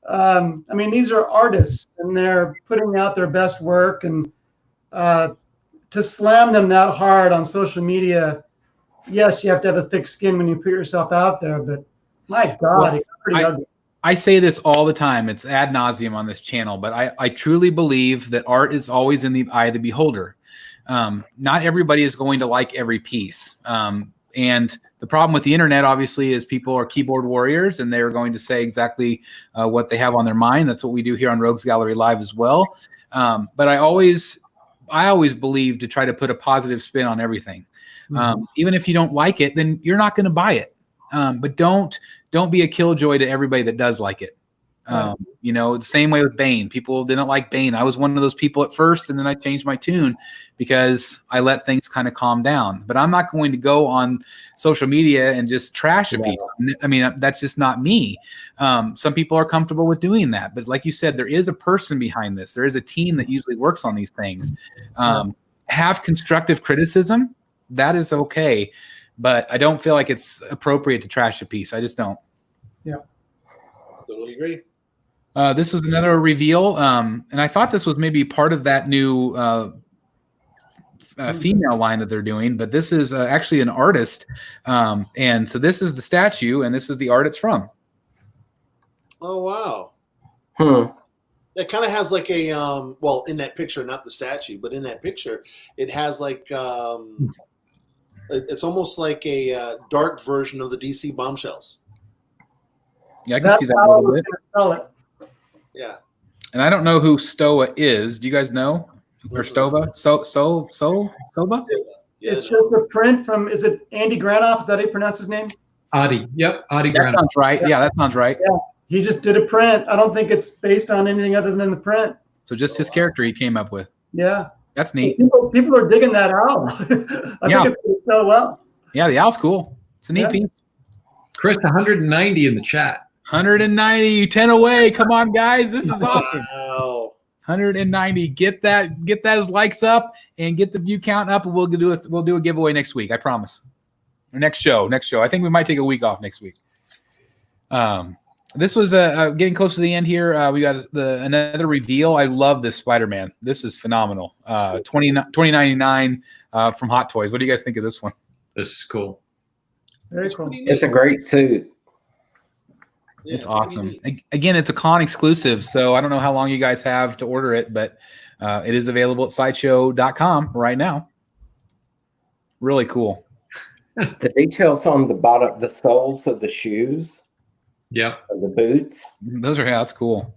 I mean, these are artists, and they're putting out their best work, and to slam them that hard on social media, yes, you have to have a thick skin when you put yourself out there, but my God, it's pretty ugly. I say this all the time. It's ad nauseum on this channel, but I truly believe that art is always in the eye of the beholder. Not everybody is going to like every piece. And the problem with the internet, obviously, is people are keyboard warriors, and they're going to say exactly what they have on their mind. That's what we do here on Rogues Gallery Live as well. But I always believe to try to put a positive spin on everything. Even if you don't like it, then you're not going to buy it. But don't be a killjoy to everybody that does like it. The same way with Bane. People didn't like Bane. I was one of those people at first, and then I changed my tune because I let things kind of calm down. But I'm not going to go on social media and just trash a piece. I mean, that's just not me. Some people are comfortable with doing that. But like you said, there is a person behind this. There is a team that usually works on these things. Have constructive criticism. That is okay. But I don't feel like it's appropriate to trash a piece. I just don't. Yeah. Totally agree. This was another reveal, and I thought this was maybe part of that new female line that they're doing, but this is actually an artist, and so this is the statue, and this is the art it's from. Oh, wow. It kind of has like a, well, in that picture, not the statue, but in that picture, it has like, it's almost like a dark version of the DC Bombshells. Yeah, I can see that a little bit. Sell it. Yeah. And I don't know who Stoa is. Do you guys know? Or Stova? Soba? Yeah, it's just a print from, is it Andy Granoff? Is that how you pronounce his name? Adi. Yep. Adi That Granoff. sounds right. Yeah, that sounds right. Yeah. He just did a print. I don't think it's based on anything other than the print. So just his character he came up with. Yeah. That's neat. People are digging that owl. I think it's going to sell well. Yeah, the owl's cool. It's a neat piece. Chris, 190 in the chat. 190, 10 away. Come on, guys. This is awesome. Wow. 190. Get those likes up and get the view count up, and we'll do a giveaway next week. I promise. Or next show. I think we might take a week off next week. This was getting close to the end here. We got another reveal. I love this Spider-Man. This is phenomenal. $20.99 from Hot Toys. What do you guys think of this one? This is cool. Very cool. It's a great suit. Yeah, it's awesome. Again, it's a con exclusive, so I don't know how long you guys have to order it, but it is available at Sideshow.com right now. Really cool. The details on the bottom, the soles of the shoes. Yep. The boots. That's cool.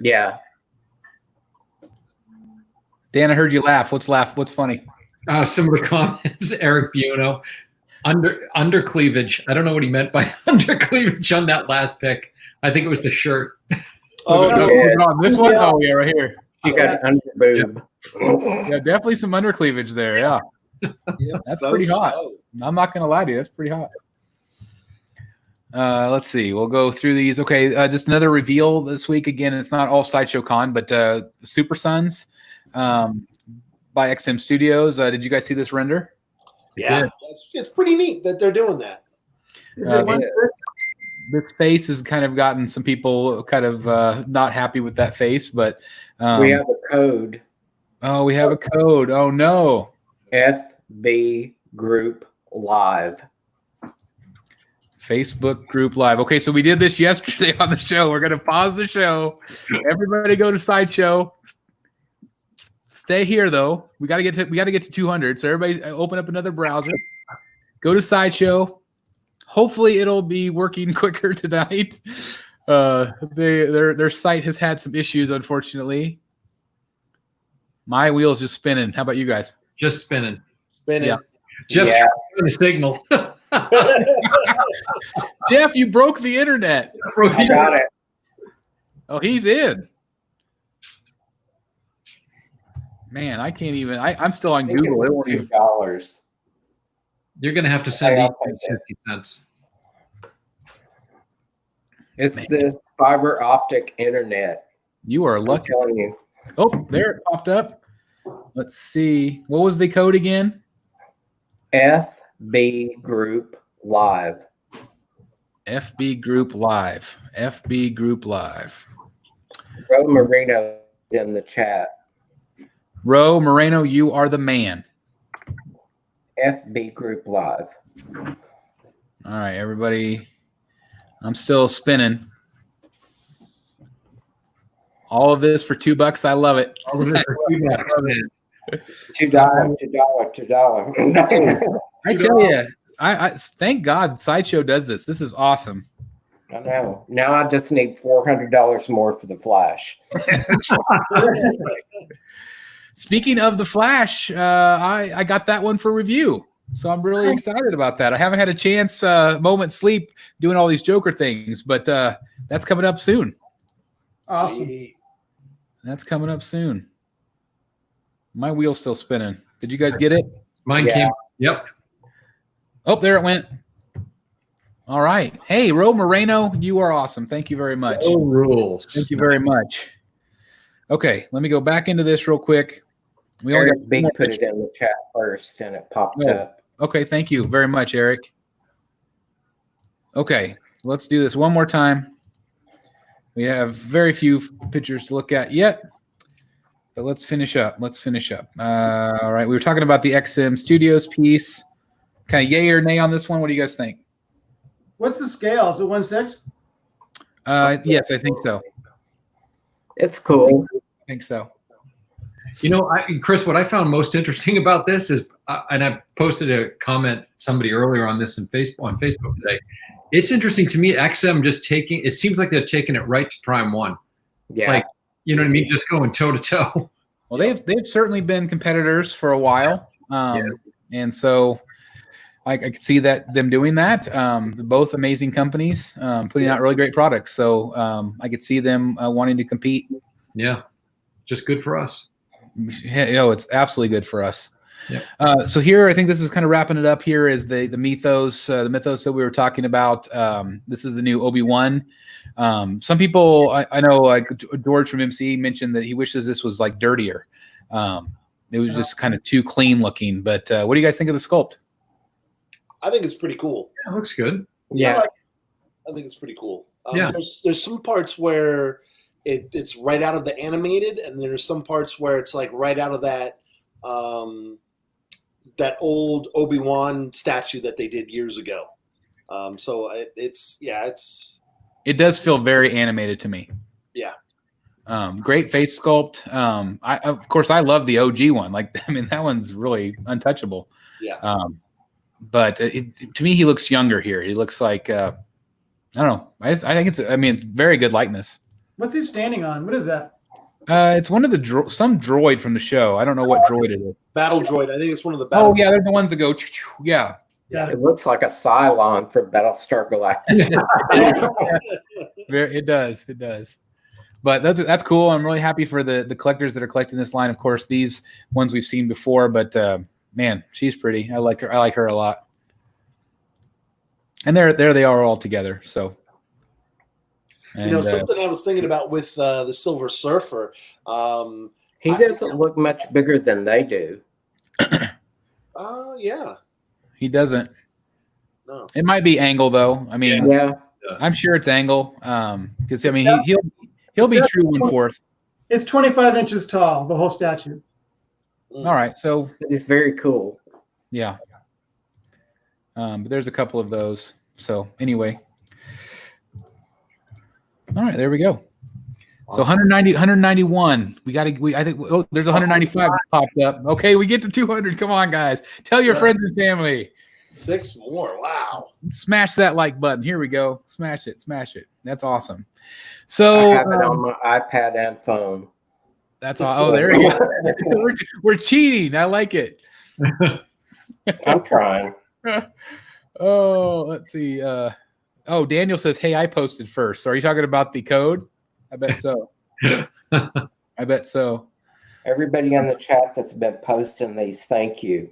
Yeah. Dan, I heard you laugh. What's funny? Some of the comments. Eric Buono. Under cleavage. I don't know what he meant by under cleavage on that last pick. I think it was the shirt. Oh, no, on this one? Oh, yeah, right here. You got an under boob. Yeah, definitely some under cleavage there. Yeah. That's pretty hot. I'm not going to lie to you. That's pretty hot. Let's see. We'll go through these. Okay, just another reveal this week. Again, it's not all Sideshow Con, but Super Sons by XM Studios. Did you guys see this render? Yeah, it's pretty neat that they're doing that. This face has kind of gotten some people kind of not happy with that face, but we have a code. Oh, we have a code. Oh no. FB Group Live. Facebook group live. Okay, so we did this yesterday on the show. We're gonna pause the show. Everybody go to Sideshow. Stay here though. We gotta get to 200. So everybody open up another browser. Go to Sideshow. Hopefully it'll be working quicker tonight. Their site has had some issues, unfortunately. My wheel's just spinning. How about you guys? Just spinning. Yeah. Jeff's trying to signal. Jeff, you broke the internet. I got it. Oh, he's in. Man, I can't even. I'm still on Google. It won't even. $2. You're going to have to send me 50 cents. It's this fiber optic internet. You are I'm lucky. telling you. Oh, there it popped up. Let's see. What was the code again? FB Group Live. FB Group Live. FB Group Live. Ro Marino in the chat. Ro Moreno, you are the man. FB Group Live. All right, everybody. I'm still spinning. All of this for $2. I love it. All of this for $2, man. $2. I tell you, I thank God Sideshow does this. This is awesome. I know. Now I just need $400 more for the Flash. Speaking of the Flash, I got that one for review. So I'm really excited about that. I haven't had a chance, moment's sleep doing all these Joker things, but that's coming up soon. Awesome. That's coming up soon. My wheel's still spinning. Did you guys get it? Mine came. Yep. Oh, there it went. All right. Hey, Ro Moreno, you are awesome. Thank you very much. No rules. Thank you very much. Okay, let me go back into this real quick. We only Eric B put it in the chat first and it popped up. Okay, thank you very much, Eric. Okay, so let's do this one more time. We have very few pictures to look at yet, but let's finish up. All right, we were talking about the XM Studios piece. Kind of yay or nay on this one? What do you guys think? What's the scale? Is it 1/6? Yes, I think so. It's cool. I think so. You know, Chris, what I found most interesting about this is, and I posted a comment somebody earlier on this on Facebook today. It's interesting to me, XM just it seems like they're taking it right to Prime 1. Yeah. Like, you know what I mean? Just going toe to toe. Well, they've certainly been competitors for a while. And so I could see them doing that. Both amazing companies putting out really great products. So I could see them wanting to compete. Yeah. Just good for us. It's absolutely good for us. Yeah. So here, I think this is kind of wrapping it up. Here is the mythos that we were talking about. This is the new Obi-Wan. Some people I know, like George from MC, mentioned that he wishes this was like dirtier. It was just kind of too clean looking. But what do you guys think of the sculpt? I think it's pretty cool. Yeah, it looks good. Yeah. I think it's pretty cool. Yeah. There's some parts where it's right out of the animated, and there's some parts where it's like right out of that that old Obi-Wan statue that they did years ago. So it does feel very animated to me. Yeah. Great face sculpt. Of course I love the OG one. Like, I mean, that one's really untouchable. Yeah. But to me, he looks younger here. He looks like I don't know. I think it's very good likeness. What's he standing on? What is that? It's one of the some droid from the show. I don't know what droid it is. Battle droid. I think it's one of the battle. Oh yeah, they're the ones that go. Yeah. Yeah. It looks like a Cylon for Battlestar Galactica. It does. But that's cool. I'm really happy for the collectors that are collecting this line. Of course, these ones we've seen before, but man, she's pretty. I like her a lot. And there they are all together. So, and, something I was thinking about with the Silver Surfer. He doesn't look much bigger than they do. Yeah. he doesn't. No. It might be angle though. I mean, Yeah. I'm sure it's angle. Because I mean, he'll be true 1/4. It's 25 inches tall, the whole statue. All right, so It's very cool. yeah. But there's a couple of those. So anyway. All right, there we go. So 191. I think there's 195 popped up. Okay, we get to 200. Come on, guys. Tell your friends and family. 6 more. Wow. Smash that like button. Here we go. Smash it. Smash it. That's awesome. So I have it on my iPad and phone. That's all. Oh, there you go. We're cheating. I like it. I'm trying. Oh, let's see. Daniel says, "Hey, I posted first." So are you talking about the code? I bet so. I bet so. Everybody in the chat that's been posting these, thank you.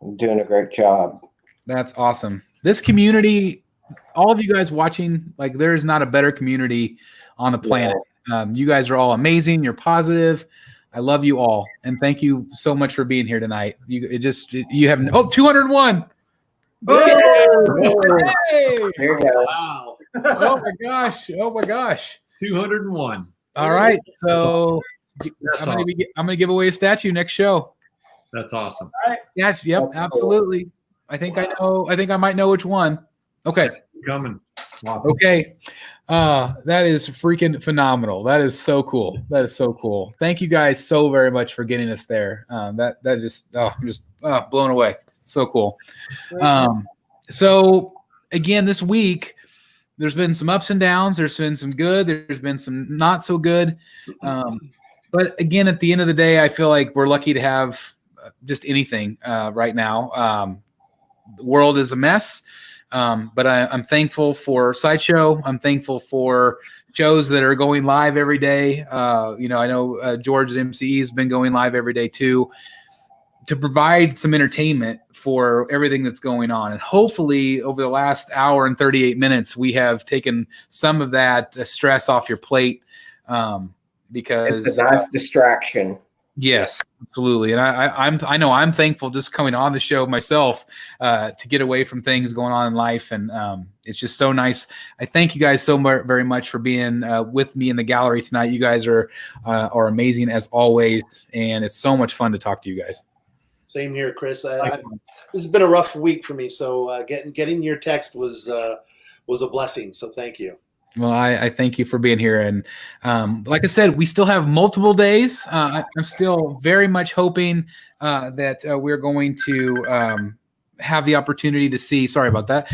You're doing a great job. That's awesome. This community, all of you guys watching, like there is not a better community on the planet. You guys are all amazing. You're positive. I love you all. And thank you so much for being here tonight. You have 201. Hey! Hey! There you go. Wow. Oh my gosh. Oh my gosh. 201. All right. So That's I'm gonna give away a statue next show. That's awesome. Yeah, yep, That's absolutely. I think I know. I think I might know which one. Okay. Coming. Okay. That is freaking phenomenal. That is so cool. That is so cool. Thank you guys so very much for getting us there. I'm just blown away. So cool. So again, this week there's been some ups and downs. There's been some good. There's been some not so good. But again, at the end of the day, I feel like we're lucky to have just anything right now. The world is a mess. But I'm thankful for Sideshow. I'm thankful for shows that are going live every day. I know George at MCE has been going live every day too, to provide some entertainment for everything that's going on. And hopefully over the last hour and 38 minutes, we have taken some of that stress off your plate. Because it's a nice distraction. Yes, absolutely. And I know I'm thankful just coming on the show myself to get away from things going on in life. And it's just so nice. I thank you guys so very much for being with me in the gallery tonight. You guys are amazing as always. And it's so much fun to talk to you guys. Same here, Chris. This has been a rough week for me. So getting your text was a blessing. So thank you. Well, I thank you for being here. And like I said, we still have multiple days. I'm still very much hoping that we're going to have the opportunity to see, sorry about that,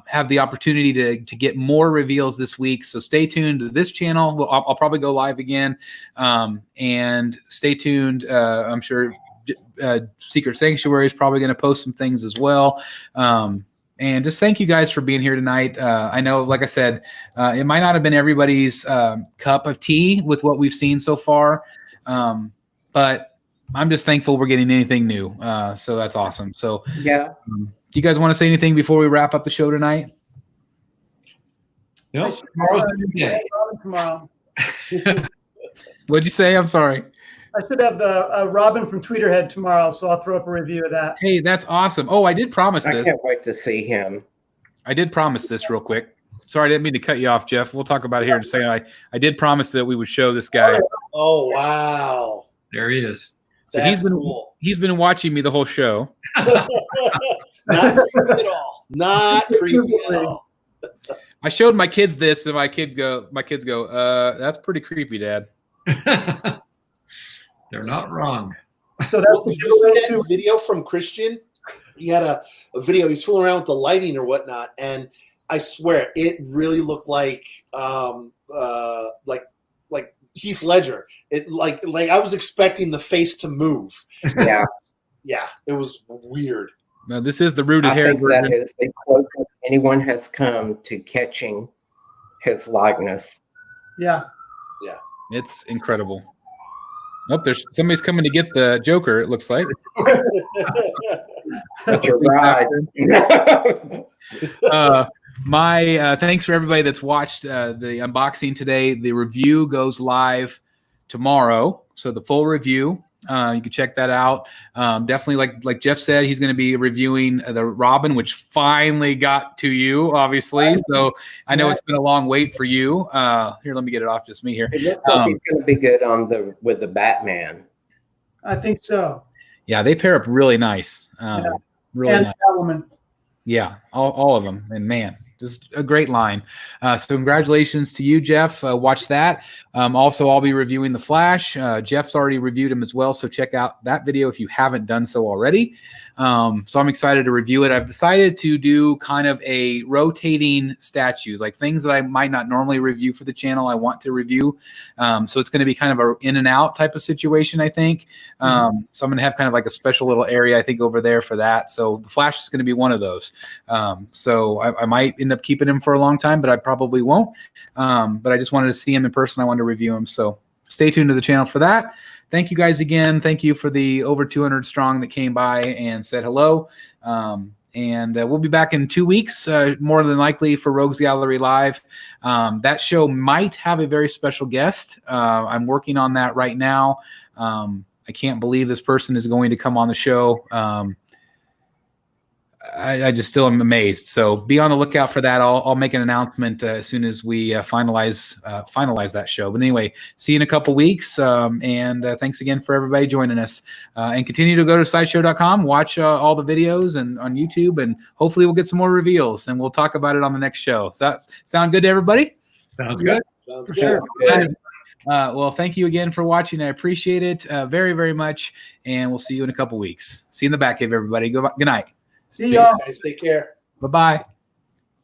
have the opportunity to get more reveals this week. So stay tuned to this channel. I'll probably go live again. And stay tuned. I'm sure Secret Sanctuary is probably going to post some things as well. And just thank you guys for being here tonight. I know, like I said, it might not have been everybody's cup of tea with what we've seen so far, but I'm just thankful we're getting anything new. So that's awesome. So yeah. Do you guys want to say anything before we wrap up the show tonight? No, tomorrow's a new day. Tomorrow. What'd you say? I'm sorry. I should have the Robin from Tweeterhead tomorrow, so I'll throw up a review of that. Hey, that's awesome. Oh, I did promise this. I can't wait to see him. I did promise this real quick. Sorry, I didn't mean to cut you off, Jeff. We'll talk about it here in a second. I did promise that we would show this guy. Oh, wow. There he is. So That's he's been watching me the whole show. Not creepy at all. Not creepy at all. I showed my kids this, and my kids go, that's pretty creepy, Dad. They're not wrong. So that's Did you see that video from Christian? He had a video. He's fooling around with the lighting or whatnot, and I swear it really looked like Heath Ledger. It like I was expecting the face to move. Yeah. Yeah, it was weird. No, this is the rooted I hair think version. that is the closest anyone has come to catching his likeness. Yeah. It's incredible. Oh, there's somebody's coming to get the Joker. It looks like. That's your ride. My thanks for everybody that's watched the unboxing today. The review goes live tomorrow, so the full review. You can check that out. Definitely, like Jeff said, he's going to be reviewing the Robin, which finally got to you, obviously. So I know it's been a long wait for you. Here, let me get it off just me here. It looks like he's going to be good with the Batman. I think so. Yeah, they pair up really nice. Really and nice. Catwoman. Yeah, all of them. And man, just a great line. So congratulations to you, Jeff. Watch that. Also, I'll be reviewing The Flash. Jeff's already reviewed him as well, so check out that video if you haven't done so already. So I'm excited to review it. I've decided to do kind of a rotating statues, like things that I might not normally review for the channel, I want to review. So it's going to be kind of a in and out type of situation, I think. So I'm going to have kind of like a special little area, I think, over there for that. So The Flash is going to be one of those. So I might end up keeping him for a long time, but I probably won't. But I just wanted to see him in person. I wanted to review him. So stay tuned to the channel for that. Thank you guys again. Thank you for the over 200 strong that came by and said hello. And we'll be back in 2 weeks, more than likely, for Rogues Gallery Live. That show might have a very special guest. I'm working on that right now. I can't believe this person is going to come on the show. I just still am amazed. So be on the lookout for that. I'll make an announcement as soon as we finalize that show. But anyway, see you in a couple weeks. And thanks again for everybody joining us. And continue to go to sideshow.com, watch all the videos and on YouTube, and hopefully we'll get some more reveals and we'll talk about it on the next show. Does that sound good to everybody? Sounds good. Sounds For good. sure. Good. Well, thank you again for watching. I appreciate it very, very much. And we'll see you in a couple weeks. See you in the back cave, everybody. Good night. See y'all. Guys, take care. Bye-bye.